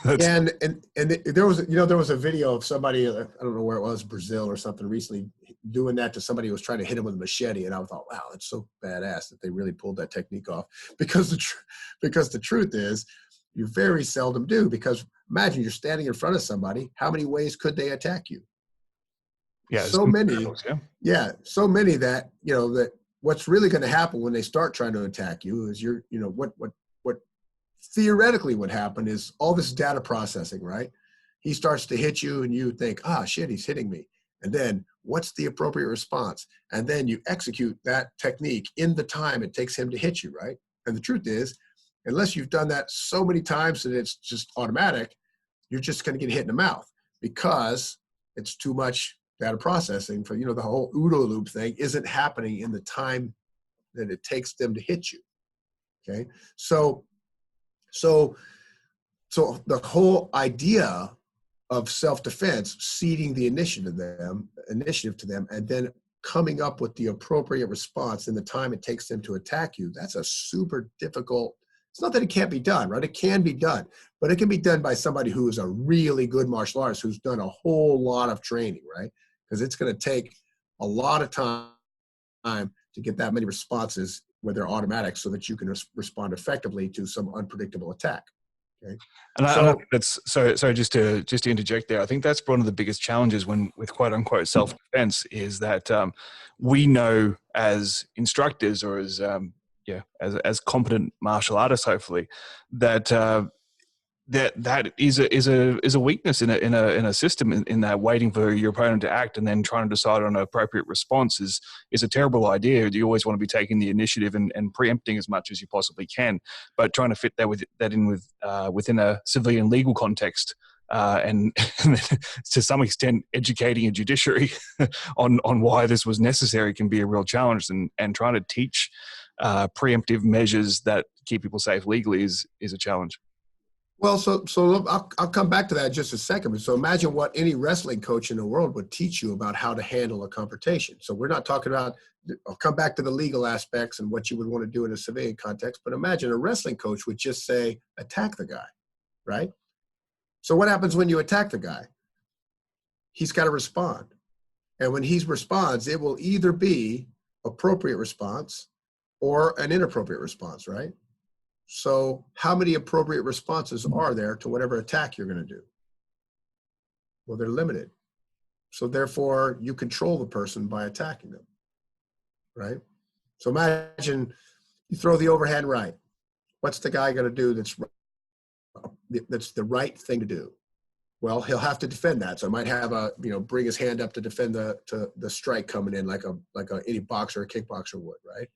And there was a video of somebody, I don't know where it was, Brazil or something, recently doing that to somebody who was trying to hit him with a machete, and I thought, wow, that's so badass that they really pulled that technique off. Because the truth is, you very seldom do. Because imagine you're standing in front of somebody, how many ways could they attack you? Yeah, so many. Battles, so many that that what's really going to happen when they start trying to attack you is what theoretically would happen is all this data processing, right? He starts to hit you and you think, shit, he's hitting me. And then what's the appropriate response? And then you execute that technique in the time it takes him to hit you, right? And the truth is, unless you've done that so many times that it's just automatic, you're just going to get hit in the mouth because it's too much data processing for, the whole OODA loop thing isn't happening in the time that it takes them to hit you. Okay. So the whole idea of self-defense, seeding the initiative to them, and then coming up with the appropriate response in the time it takes them to attack you, that's a super difficult. It's not that it can't be done, right? It can be done, but it can be done by somebody who is a really good martial artist who's done a whole lot of training, right? Because it's going to take a lot of time to get that many responses where they're automatic so that you can respond effectively to some unpredictable attack. Okay. And I think that's so just to interject there, I think that's one of the biggest challenges with quote unquote self-defense is that we know as instructors or as competent martial artists, hopefully, that that is a weakness in a system in that waiting for your opponent to act and then trying to decide on an appropriate response is a terrible idea. You always want to be taking the initiative and preempting as much as you possibly can, but trying to fit that in within a civilian legal context and to some extent educating a judiciary on why this was necessary can be a real challenge, and trying to teach preemptive measures that keep people safe legally is a challenge. Well, so I'll come back to that in just a second. So imagine what any wrestling coach in the world would teach you about how to handle a confrontation. So we're not talking about, I'll come back to the legal aspects and what you would want to do in a civilian context, but imagine a wrestling coach would just say, attack the guy, right? So what happens when you attack the guy? He's got to respond. And when he responds, it will either be appropriate response or an inappropriate response, right? So how many appropriate responses are there to whatever attack you're going to do? Well, they're limited. So therefore, you control the person by attacking them, right? So imagine you throw the overhand right. What's the guy going to do that's the right thing to do? Well, he'll have to defend that. So I might have bring his hand up to defend the strike coming in like any boxer or kickboxer would, right?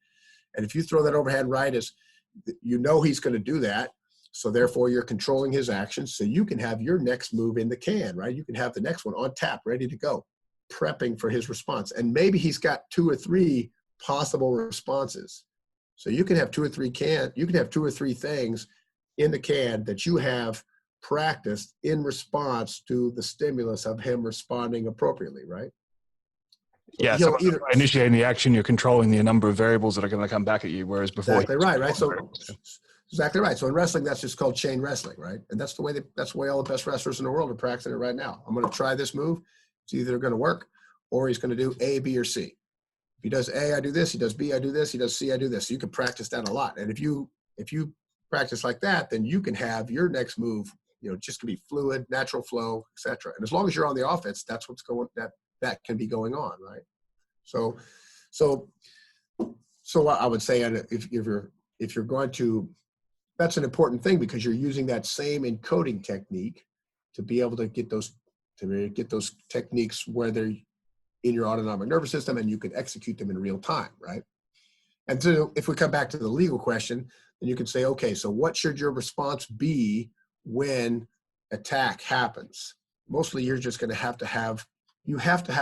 And if you throw that overhand right, he's going to do that. So therefore you're controlling his actions. So you can have your next move in the can, right? You can have the next one on tap, ready to go, prepping for his response. And maybe he's got 2 or 3 possible responses. So you can have 2 or 3 things in the can that you have practiced in response to the stimulus of him responding appropriately, right? Yeah, so by initiating the action, you're controlling the number of variables that are going to come back at you, whereas before... Exactly right? So exactly right. So in wrestling, that's just called chain wrestling, right? And that's the way all the best wrestlers in the world are practicing it right now. I'm going to try this move. It's either going to work or he's going to do A, B, or C. If he does A, I do this. He does B, I do this. He does C, I do this. So you can practice that a lot. And if you practice like that, then you can have your next move, just to be fluid, natural flow, etc. And as long as you're on the offense, that's what's that can be going on, right? So I would say if you're going to, that's an important thing, because you're using that same encoding technique to be able to get those techniques where they're in your autonomic nervous system and you can execute them in real time, right? And so if we come back to the legal question, then you can say, okay, so what should your response be when attack happens? Mostly you're just going to have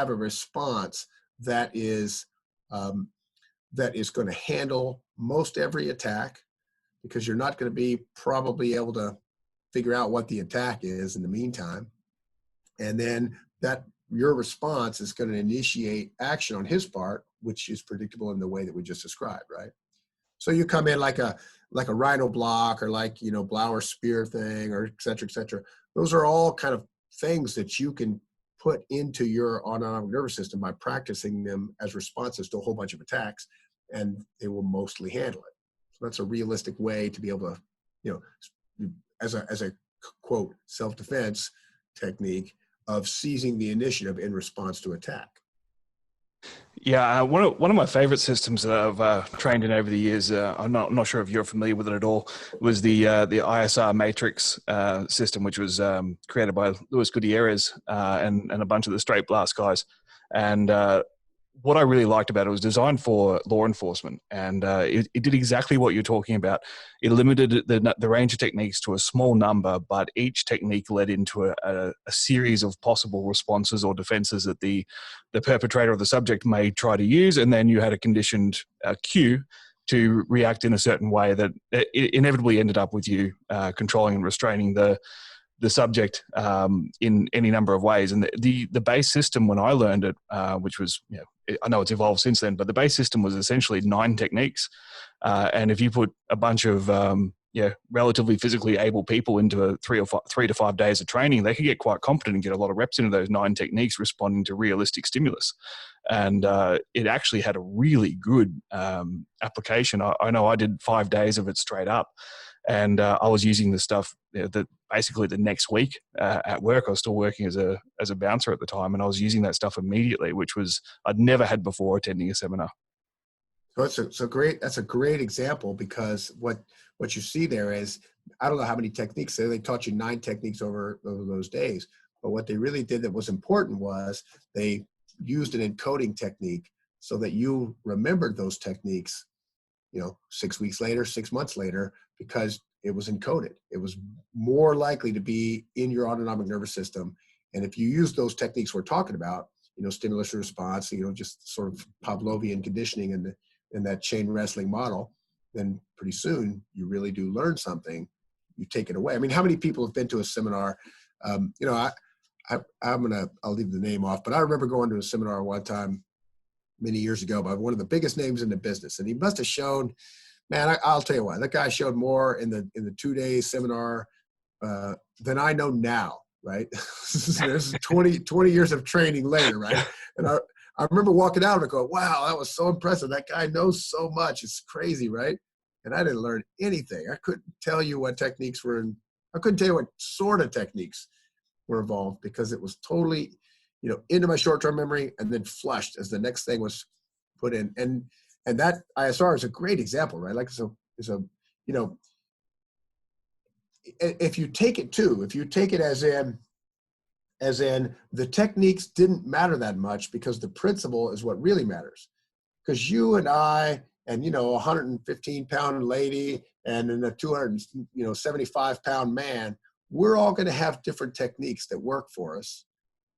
a response that is going to handle most every attack, because you're not going to be probably able to figure out what the attack is in the meantime. And then that your response is going to initiate action on his part, which is predictable in the way that we just described, right? So you come in like a rhino block, or Blauer spear thing, or et cetera, et cetera. Those are all kind of things that you can put into your autonomic nervous system by practicing them as responses to a whole bunch of attacks, and they will mostly handle it. So that's a realistic way to be able to, as a quote, self-defense technique of seizing the initiative in response to attack. Yeah, one of my favorite systems that I've trained in over the years, I'm not sure if you're familiar with it at all, was the ISR matrix system, which was created by Luis Gutierrez and a bunch of the straight blast guys. And what I really liked about it was designed for law enforcement, and it did exactly what you're talking about. It limited the range of techniques to a small number, but each technique led into a series of possible responses or defenses that the perpetrator or the subject may try to use, and then you had a conditioned cue to react in a certain way that it inevitably ended up with you controlling and restraining the subject in any number of ways. And the base system, when I learned it, which was, I know it's evolved since then, but the base system was essentially 9 techniques. And if you put a bunch of relatively physically able people into 3 to 5 days of training, they could get quite competent and get a lot of reps into those 9 techniques responding to realistic stimulus. And it actually had a really good application. I know I did 5 days of it straight up. And I was using the stuff that basically the next week at work. I was still working as a bouncer at the time, and I was using that stuff immediately, which was I'd never had before attending a seminar. So that's a great example, because what you see there is, I don't know how many techniques they taught you 9 techniques over those days, but what they really did that was important was they used an encoding technique so that you remembered those techniques 6 weeks later, 6 months later, because it was encoded. It was more likely to be in your autonomic nervous system. And if you use those techniques we're talking about, stimulus response, just sort of Pavlovian conditioning in that chain wrestling model, then pretty soon you really do learn something. You take it away. I mean, how many people have been to a seminar? I'll leave the name off, but I remember going to a seminar one time many years ago by one of the biggest names in the business. And he must have shown, man, I'll tell you what, that guy showed more in the 2-day seminar than I know now, right? There's 20 years of training later, right? And I remember walking out and going, wow, that was so impressive. That guy knows so much. It's crazy, right? And I didn't learn anything. I couldn't tell you what techniques were in, I couldn't tell you what sort of techniques were involved, because it was totally, into my short-term memory and then flushed as the next thing was put in. And that ISR is a great example, right? Like, if you take it as in the techniques didn't matter that much, because the principle is what really matters. Because you and I and, a 115-pound lady and then a 275-pound man, we're all going to have different techniques that work for us,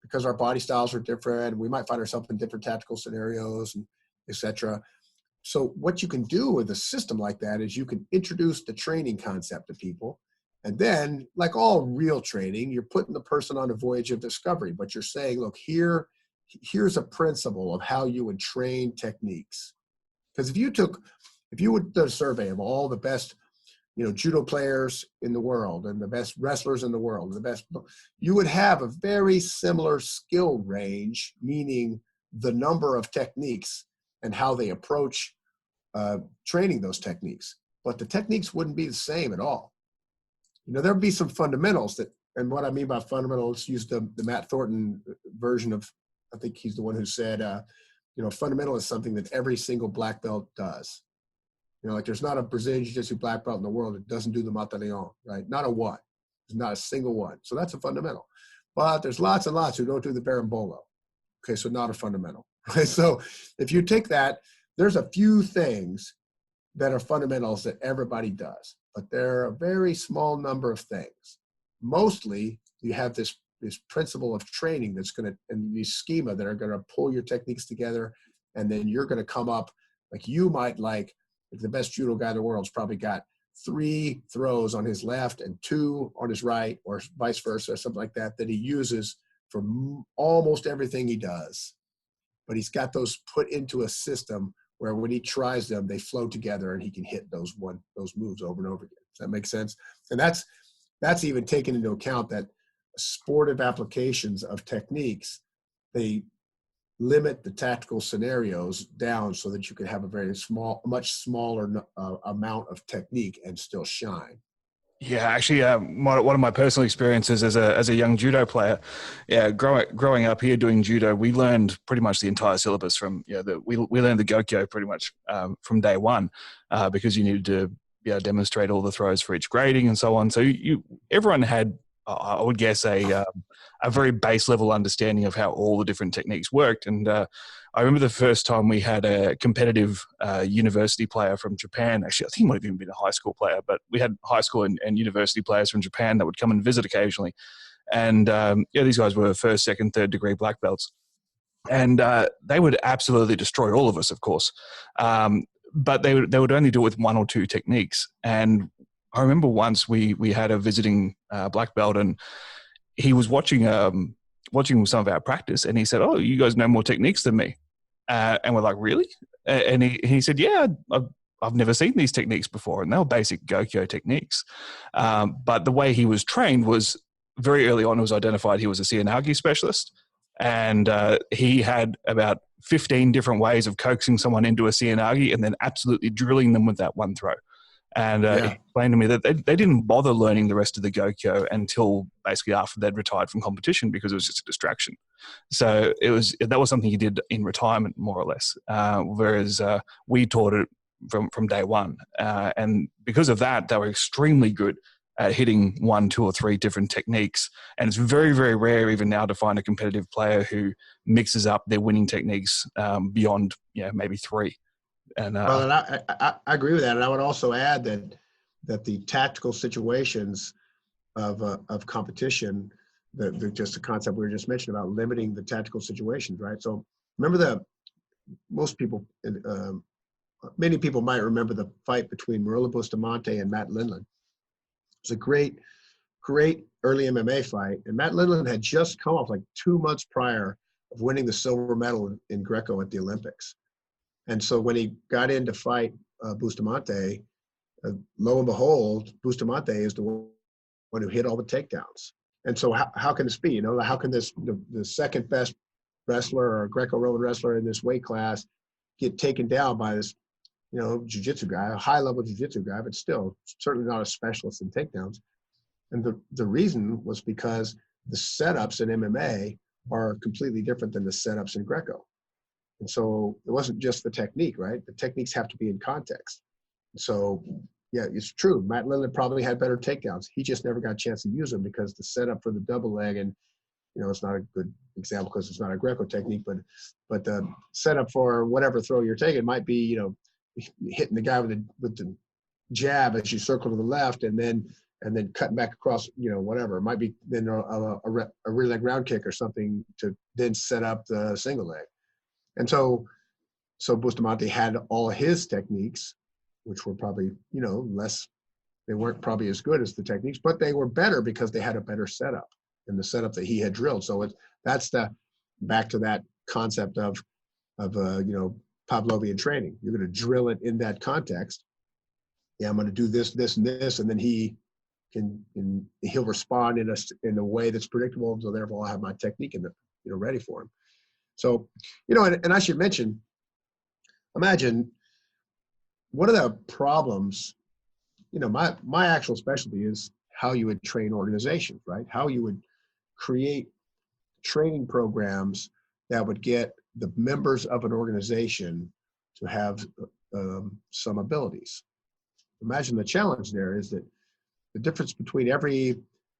because our body styles are different. We might find ourselves in different tactical scenarios, and et cetera. So what you can do with a system like that is you can introduce the training concept to people. And then, like all real training, you're putting the person on a voyage of discovery, but you're saying, look, here's a principle of how you would train techniques. Because if you would do a survey of all the best judo players in the world and the best wrestlers in the world, you would have a very similar skill range, meaning the number of techniques and how they approach training those techniques. but the techniques wouldn't be the same at all. There'd be some fundamentals and what I mean by fundamentals, use the Matt Thornton version of, I think he's the one who said, fundamental is something that every single black belt does. Like there's not a Brazilian Jiu-Jitsu black belt in the world that doesn't do the Mata Leon, right? Not a one. There's not a single one. So that's a fundamental. But there's lots and lots who don't do the Berimbolo. Okay, so not a fundamental. Right? So if you take that, there's a few things that are fundamentals that everybody does, but there are a very small number of things. Mostly, you have this principle of training that's going to, and these schema that are going to pull your techniques together, and then you're going to come up, like you might like the best judo guy in the world's probably got 3 throws on his left and 2 on his right, or vice versa, or something like that he uses for almost everything he does. But he's got those put into a system where when he tries them, they flow together and he can hit those moves over and over again. Does that make sense? And that's even taken into account that sportive applications of techniques, they limit the tactical scenarios down so that you can have a much smaller amount of technique and still shine. Yeah, actually, one of my personal experiences as a young judo player, growing up here doing judo, we learned pretty much the entire syllabus from we learned the Gokyo pretty much from day one because you needed to demonstrate all the throws for each grading and so on. So everyone had, I would guess, a very base level understanding of how all the different techniques worked. And I remember the first time we had a competitive university player from Japan. Actually, I think he might have even been a high school player, but we had high school and university players from Japan that would come and visit occasionally. And these guys were first, second, third degree black belts. And they would absolutely destroy all of us, of course. But they would only do it with 1 or 2 techniques. And I remember once we had a visiting black belt, and he was watching some of our practice, and he said, "Oh, you guys know more techniques than me." And we're like, "Really?" And he said, "Yeah, I've never seen these techniques before." And they were basic Gokyo techniques. But the way he was trained was very early on, it was identified he was a Seoinage specialist. And he had about 15 different ways of coaxing someone into a Seoinage and then absolutely drilling them with that one throw. And he explained to me that they didn't bother learning the rest of the Gokyo until basically after they'd retired from competition because it was just a distraction. So that was something he did in retirement, more or less, whereas we taught it from day one. And because of that, they were extremely good at hitting 1, 2, or 3 different techniques. And it's very, very rare even now to find a competitive player who mixes up their winning techniques beyond maybe 3. And well, and I agree with that, and I would also add that the tactical situations of competition, just the concept we were just mentioning about limiting the tactical situations, right? So remember most people, many people might remember the fight between Murilo Bustamante and Matt Lindland. It was a great early MMA fight, and Matt Lindland had just come off like 2 months prior of winning the silver medal in Greco at the Olympics. And so when he got in to fight Bustamante, lo and behold, Bustamante is the one who hit all the takedowns. And so how can this be? How can the second best wrestler or Greco-Roman wrestler in this weight class get taken down by this, jiu-jitsu guy, a high-level jiu-jitsu guy, but still certainly not a specialist in takedowns? And the reason was because the setups in MMA are completely different than the setups in Greco. And so it wasn't just the technique, right? The techniques have to be in context. So, yeah, it's true. Matt Lindland probably had better takedowns. He just never got a chance to use them because the setup for the double leg, and, it's not a good example because it's not a Greco technique, but the setup for whatever throw you're taking might be, hitting the guy with the jab as you circle to the left and then cutting back across, whatever. It might be then a rear leg round kick or something to then set up the single leg. And so Bustamante had all his techniques, which were probably, they weren't probably as good as the techniques, but they were better because they had a better setup than the setup that he had drilled. So that's back to that concept of Pavlovian training. You're going to drill it in that context. Yeah, I'm going to do this, this, and this, and then he'll respond in a way that's predictable. So therefore, I'll have my technique ready for him. So, and I should mention, imagine one of the problems my actual specialty is how you would train organizations, right? How you would create training programs that would get the members of an organization to have some abilities. Imagine the challenge there is that the difference between every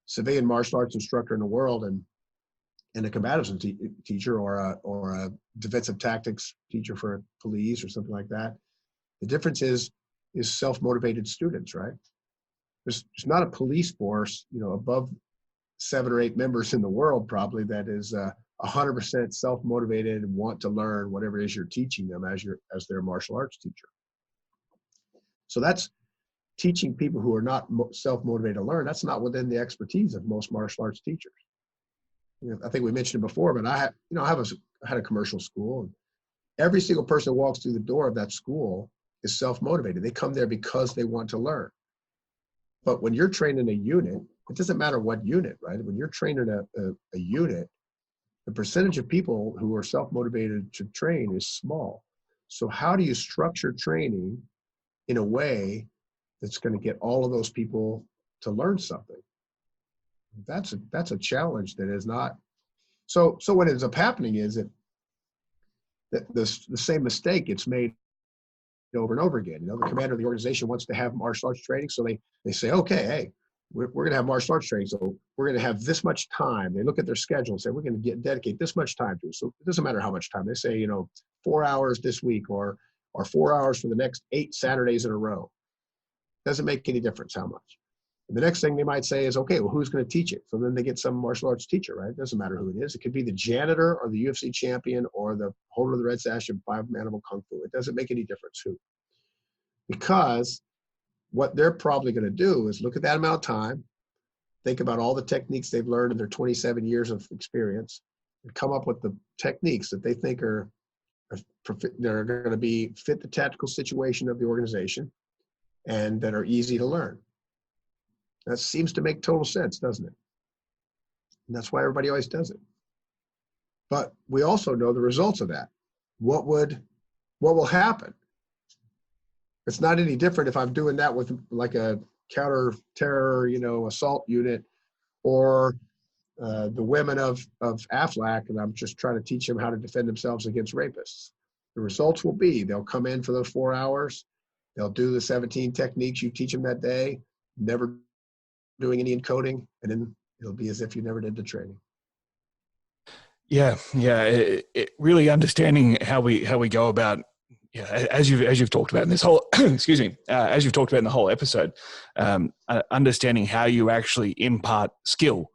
civilian martial arts instructor in the world and a combatives teacher or a defensive tactics teacher for police or something like that. The difference is self-motivated students, right? There's not a police force, above 7 or 8 members in the world probably that is 100% self-motivated and want to learn whatever it is you're teaching them as their martial arts teacher. So that's teaching people who are not self-motivated to learn. That's not within the expertise of most martial arts teachers. I think we mentioned it before, but I had a commercial school, and every single person who walks through the door of that school is self-motivated. They come there because they want to learn. But when you're training a unit, it doesn't matter what unit, right? When you're training a unit, the percentage of people who are self-motivated to train is small. So how do you structure training in a way that's going to get all of those people to learn something? That's a challenge that is not. So what ends up happening is that the same mistake gets made over and over again. The commander of the organization wants to have martial arts training, so they say, okay, hey, we're going to have martial arts training, so we're going to have this much time. They look at their schedule and say, we're going to dedicate this much time to it. So it doesn't matter how much time. They say, 4 hours this week or 4 hours for the next 8 Saturdays in a row. Doesn't make any difference how much. And the next thing they might say is, okay, well, who's going to teach it? So then they get some martial arts teacher, right? It doesn't matter who it is. It could be the janitor or the UFC champion or the holder of the red sash in 5 Manimal Kung Fu. It doesn't make any difference who. Because what they're probably going to do is look at that amount of time, think about all the techniques they've learned in their 27 years of experience, and come up with the techniques that they think are going to fit the tactical situation of the organization and that are easy to learn. That seems to make total sense, doesn't it? And that's why everybody always does it. But we also know the results of that. What will happen? It's not any different if I'm doing that with like a counter-terror, assault unit, or the women of Aflac, and I'm just trying to teach them how to defend themselves against rapists. The results will be they'll come in for those 4 hours, they'll do the 17 techniques you teach them that day, never doing any encoding, and then it'll be as if you never did the training. Yeah. It really understanding how we go about. Yeah, as you've talked about in this whole, excuse me, as you've talked about in the whole episode, understanding how you actually impart skill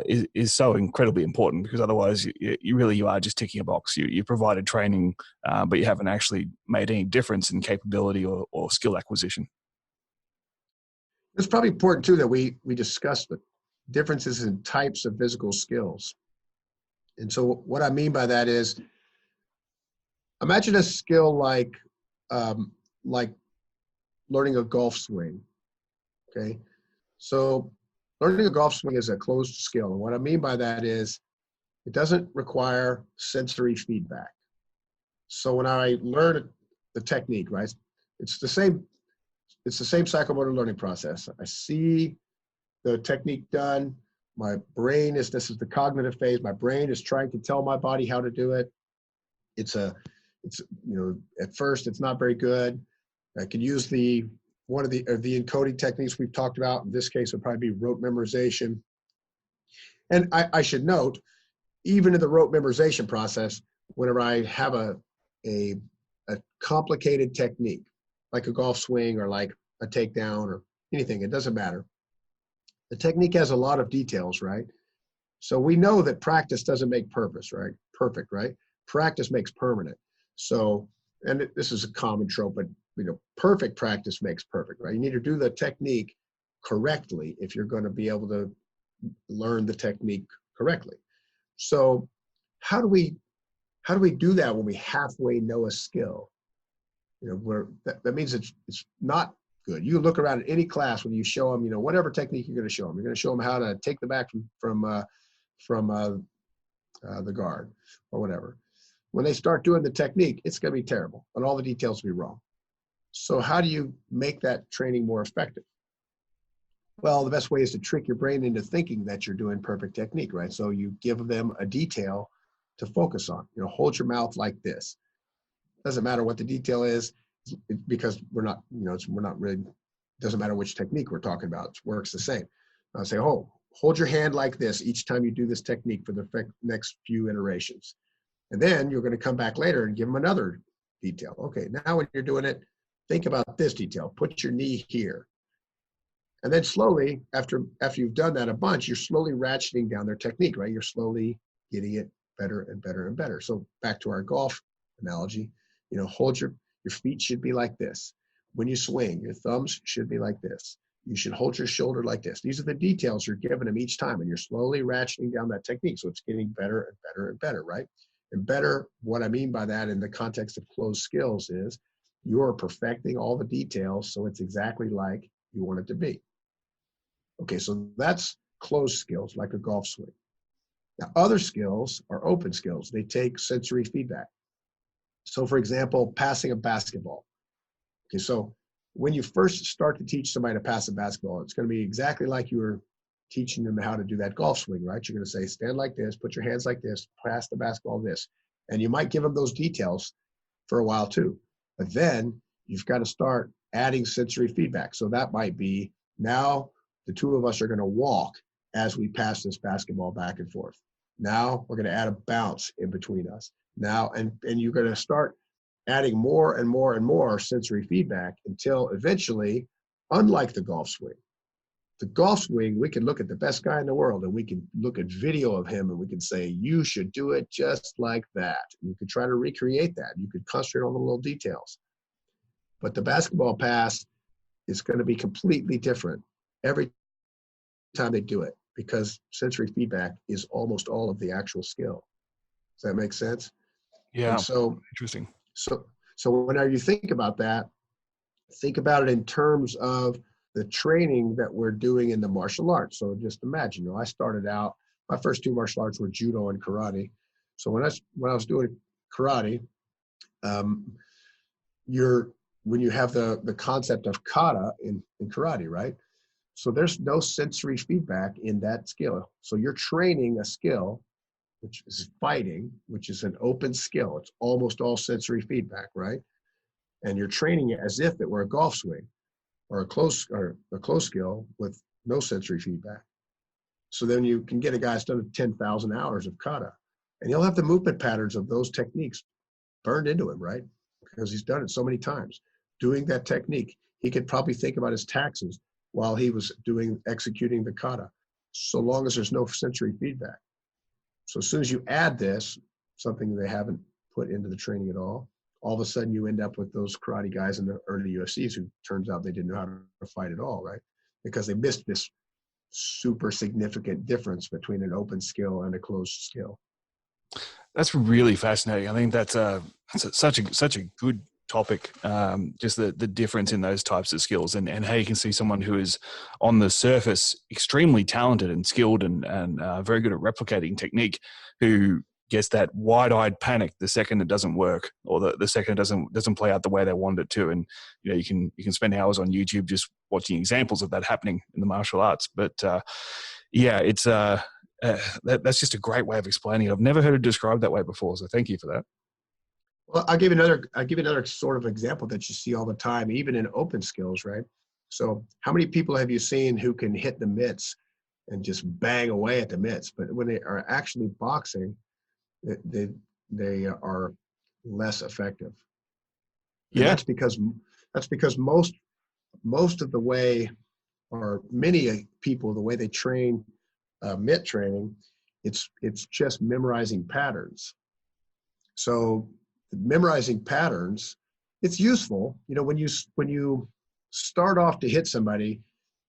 is so incredibly important, because otherwise you are just ticking a box. You provided training, but you haven't actually made any difference in capability or skill acquisition. It's probably important too that we discuss the differences in types of physical skills. And so what I mean by that is, imagine a skill like learning a golf swing. Okay, so learning a golf swing is a closed skill, and what I mean by that is it doesn't require sensory feedback. So when I learn the technique, right, it's the same psychomotor learning process. I see the technique done. My brain this is the cognitive phase. My brain is trying to tell my body how to do it. It's at first it's not very good. I can use one of the encoding techniques we've talked about. In this case, would probably be rote memorization. And I should note, even in the rote memorization process, whenever I have a complicated technique, like a golf swing or like a takedown or anything, it doesn't matter. The technique has a lot of details, right? So we know that practice doesn't make perfect, right? Practice makes permanent. So, and this is a common trope, but perfect practice makes perfect, right? You need to do the technique correctly if you're going to be able to learn the technique correctly. So how do we do that when we halfway know a skill? That means it's not good. You look around at any class when you show them, whatever technique you're going to show them. You're going to show them how to take the back from the guard or whatever. When they start doing the technique, it's going to be terrible, and all the details will be wrong. So how do you make that training more effective? Well, the best way is to trick your brain into thinking that you're doing perfect technique, right? So you give them a detail to focus on. Hold your mouth like this. Doesn't matter what the detail is, because we're not really, doesn't matter which technique we're talking about. It works the same. I'll say, hold your hand like this each time you do this technique for the next few iterations. And then you're going to come back later and give them another detail. Okay, now when you're doing it, think about this detail. Put your knee here. And then slowly, after you've done that a bunch, you're slowly ratcheting down their technique, right? You're slowly getting it better and better and better. So back to our golf analogy, hold your feet should be like this. When you swing, your thumbs should be like this. You should hold your shoulder like this. These are the details you're giving them each time, and you're slowly ratcheting down that technique. So it's getting better and better and better, right? And better, what I mean by that in the context of closed skills is you're perfecting all the details so it's exactly like you want it to be. Okay, so that's closed skills, like a golf swing. Now, other skills are open skills. They take sensory feedback. So for example, passing a basketball. Okay, so when you first start to teach somebody to pass a basketball, it's going to be exactly like you were teaching them how to do that golf swing, right? You're going to say, stand like this, put your hands like this, pass the basketball this. And you might give them those details for a while too. But then you've got to start adding sensory feedback. So that might be, now the two of us are going to walk as we pass this basketball back and forth. Now we're going to add a bounce in between us. Now, and you're going to start adding more and more and more sensory feedback until eventually, unlike the golf swing, we can look at the best guy in the world and we can look at video of him and we can say, you should do it just like that. And you can try to recreate that. You could concentrate on the little details. But the basketball pass is going to be completely different every time they do it, because sensory feedback is almost all of the actual skill. Does that make sense? Yeah. And so interesting. So whenever you think about that, think about it in terms of the training that we're doing in the martial arts. So just imagine, I started out, my first two martial arts were judo and karate. So when I was doing karate, when you have the concept of kata in karate, right? So there's no sensory feedback in that skill. So you're training a skill, which is fighting, which is an open skill. It's almost all sensory feedback, right? And you're training it as if it were a golf swing or a close skill with no sensory feedback. So then you can get a guy that's done 10,000 hours of kata, and he'll have the movement patterns of those techniques burned into him, right? Because he's done it so many times. Doing that technique, he could probably think about his taxes while he was executing the kata, so long as there's no sensory feedback. So as soon as you add this, something they haven't put into the training at all of a sudden you end up with those karate guys in the early UFCs who turns out they didn't know how to fight at all, right? Because they missed this super significant difference between an open skill and a closed skill. That's really fascinating. I think that's such a good topic, just the difference in those types of skills and how you can see someone who is on the surface extremely talented and skilled and very good at replicating technique, who gets that wide-eyed panic the second it doesn't work, or the second it doesn't play out the way they want it to. And you can spend hours on YouTube just watching examples of that happening in the martial arts. But it's that's just a great way of explaining it. I've never heard it described that way before, so thank you for that. Well, I'll give you another sort of example that you see all the time, even in open skills, right? So how many people have you seen who can hit the mitts and just bang away at the mitts, but when they are actually boxing, they are less effective? And that's because most of the way, or many people, the way they train mitt training, it's just memorizing patterns. So memorizing patterns, it's useful. When you start off to hit somebody,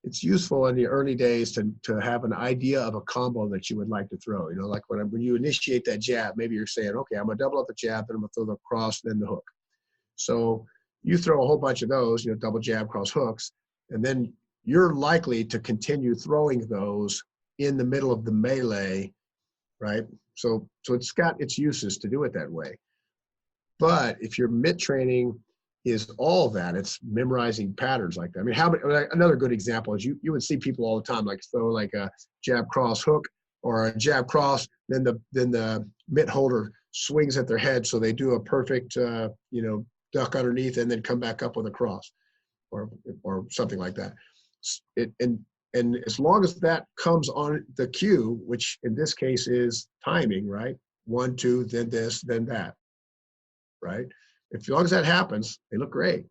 it's useful in the early days to have an idea of a combo that you would like to throw. Like when you initiate that jab, maybe you're saying, okay, I'm gonna double up the jab, then I'm gonna throw the cross, then the hook. So you throw a whole bunch of those, double jab, cross, hooks, and then you're likely to continue throwing those in the middle of the melee, right? So it's got its uses to do it that way. But if you're mitt training is all that. It's memorizing patterns like that. I mean, another good example is you would see people all the time, like throw like a jab cross hook or a jab cross, then the mitt holder swings at their head, so they do a perfect duck underneath and then come back up with a cross or something like that. And as long as that comes on the cue, which in this case is timing, right? 1, 2, then this, then that, right? As long as that happens, they look great.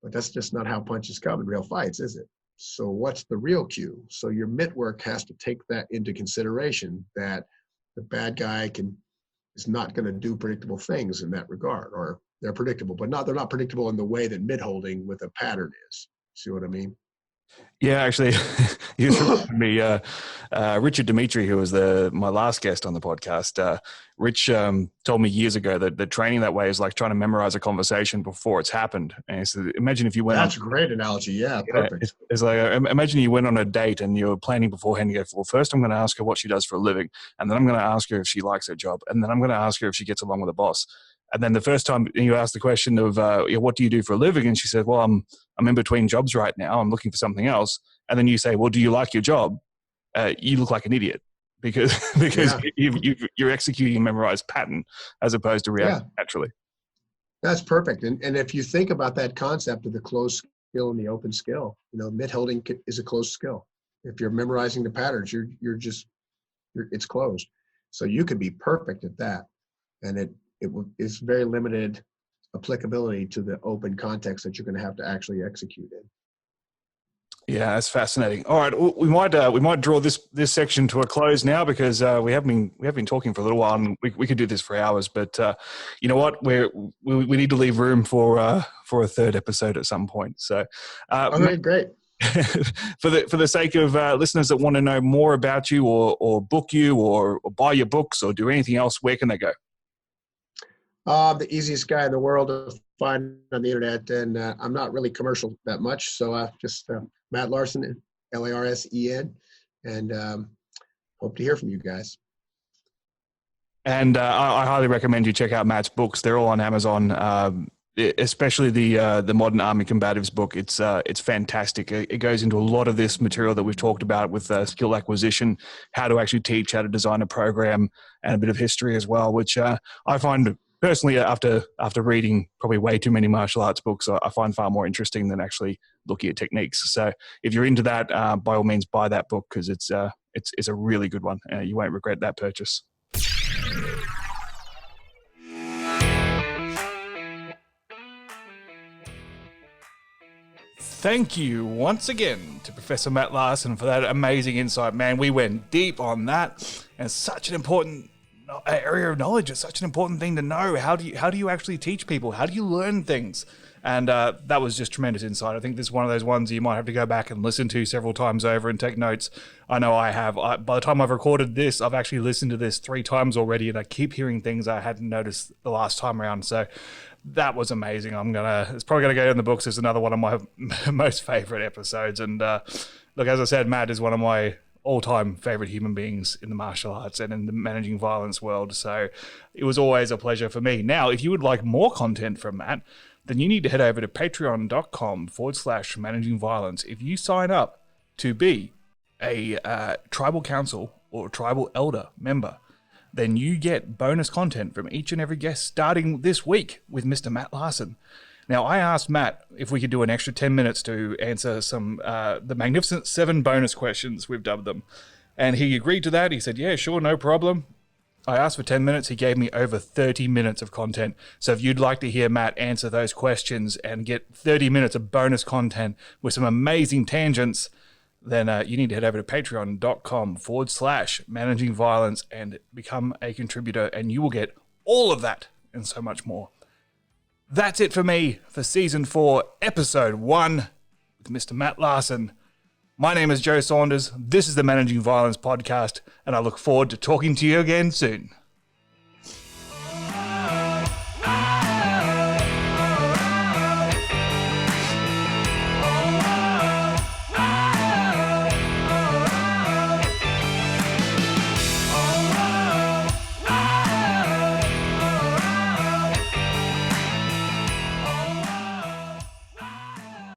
But that's just not how punches come in real fights, is it? So what's the real cue? So your mitt work has to take that into consideration, that the bad guy is not going to do predictable things in that regard, or they're predictable, but they're not predictable in the way that mitt holding with a pattern is. See what I mean? Yeah, actually, he was reminding me, Richard Dimitri, who was my last guest on the podcast. Rich told me years ago that the training that way is like trying to memorize a conversation before it's happened. And he said, imagine if you went That's a great analogy. Yeah, perfect. It's like, imagine you went on a date and you're planning beforehand. You go, well, first I'm going to ask her what she does for a living. And then I'm going to ask her if she likes her job. And then I'm going to ask her if she gets along with the boss. And then the first time you ask the question of, what do you do for a living? And she said, well, I'm in between jobs right now. I'm looking for something else. And then you say, well, do you like your job? You look like an idiot because you're executing a memorized pattern as opposed to reacting naturally. That's perfect. And if you think about that concept of the closed skill and the open skill, mitt holding is a closed skill. If you're memorizing the patterns, it's closed. So you can be perfect at that. And it's very limited applicability to the open context that you're going to have to actually execute in. Yeah, that's fascinating. All right, we might draw this section to a close now because we have been talking for a little while, and we could do this for hours. But you know what, we need to leave room for a third episode at some point. So, okay, great. for the sake of listeners that want to know more about you, or book you, or buy your books, or do anything else, where can they go? The easiest guy in the world to find on the internet, and I'm not really commercial that much, so just Matt Larsen, Larsen, and hope to hear from you guys. And I highly recommend you check out Matt's books. They're all on Amazon, especially the Modern Army Combatives book. It's fantastic. It goes into a lot of this material that we've talked about with skill acquisition, how to actually teach, how to design a program, and a bit of history as well, which I find personally, after reading probably way too many martial arts books, I find far more interesting than actually looking at techniques. So if you're into that, by all means, buy that book because it's a really good one. You won't regret that purchase. Thank you once again to Professor Matt Larsen for that amazing insight, man. We went deep on that, and it's such an important area of knowledge. It's such an important thing to know. How do you actually teach people? How do you learn things? And that was just tremendous insight. I think this is one of those ones you might have to go back and listen to several times over and take notes. I know I have. By the time I've recorded this, I've actually listened to this 3 times already, and I keep hearing things I hadn't noticed the last time around. So that was amazing. It's probably gonna go in the books as another one of my most favorite episodes. And look, as I said, Matt is one of my all-time favorite human beings in the martial arts and in the managing violence world. So it was always a pleasure for me. Now, if you would like more content from Matt, then you need to head over to patreon.com/managing violence. If you sign up to be a tribal council or tribal elder member, then you get bonus content from each and every guest starting this week with Mr. Matt Larsen. Now, I asked Matt if we could do an extra 10 minutes to answer some the Magnificent 7 bonus questions, we've dubbed them. And he agreed to that. He said, yeah, sure, no problem. I asked for 10 minutes. He gave me over 30 minutes of content. So if you'd like to hear Matt answer those questions and get 30 minutes of bonus content with some amazing tangents, then you need to head over to patreon.com/managing violence and become a contributor, and you will get all of that and so much more. That's it for me for Season 4, Episode 1 with Mr. Matt Larsen. My name is Joe Saunders. This is the Managing Violence Podcast, and I look forward to talking to you again soon.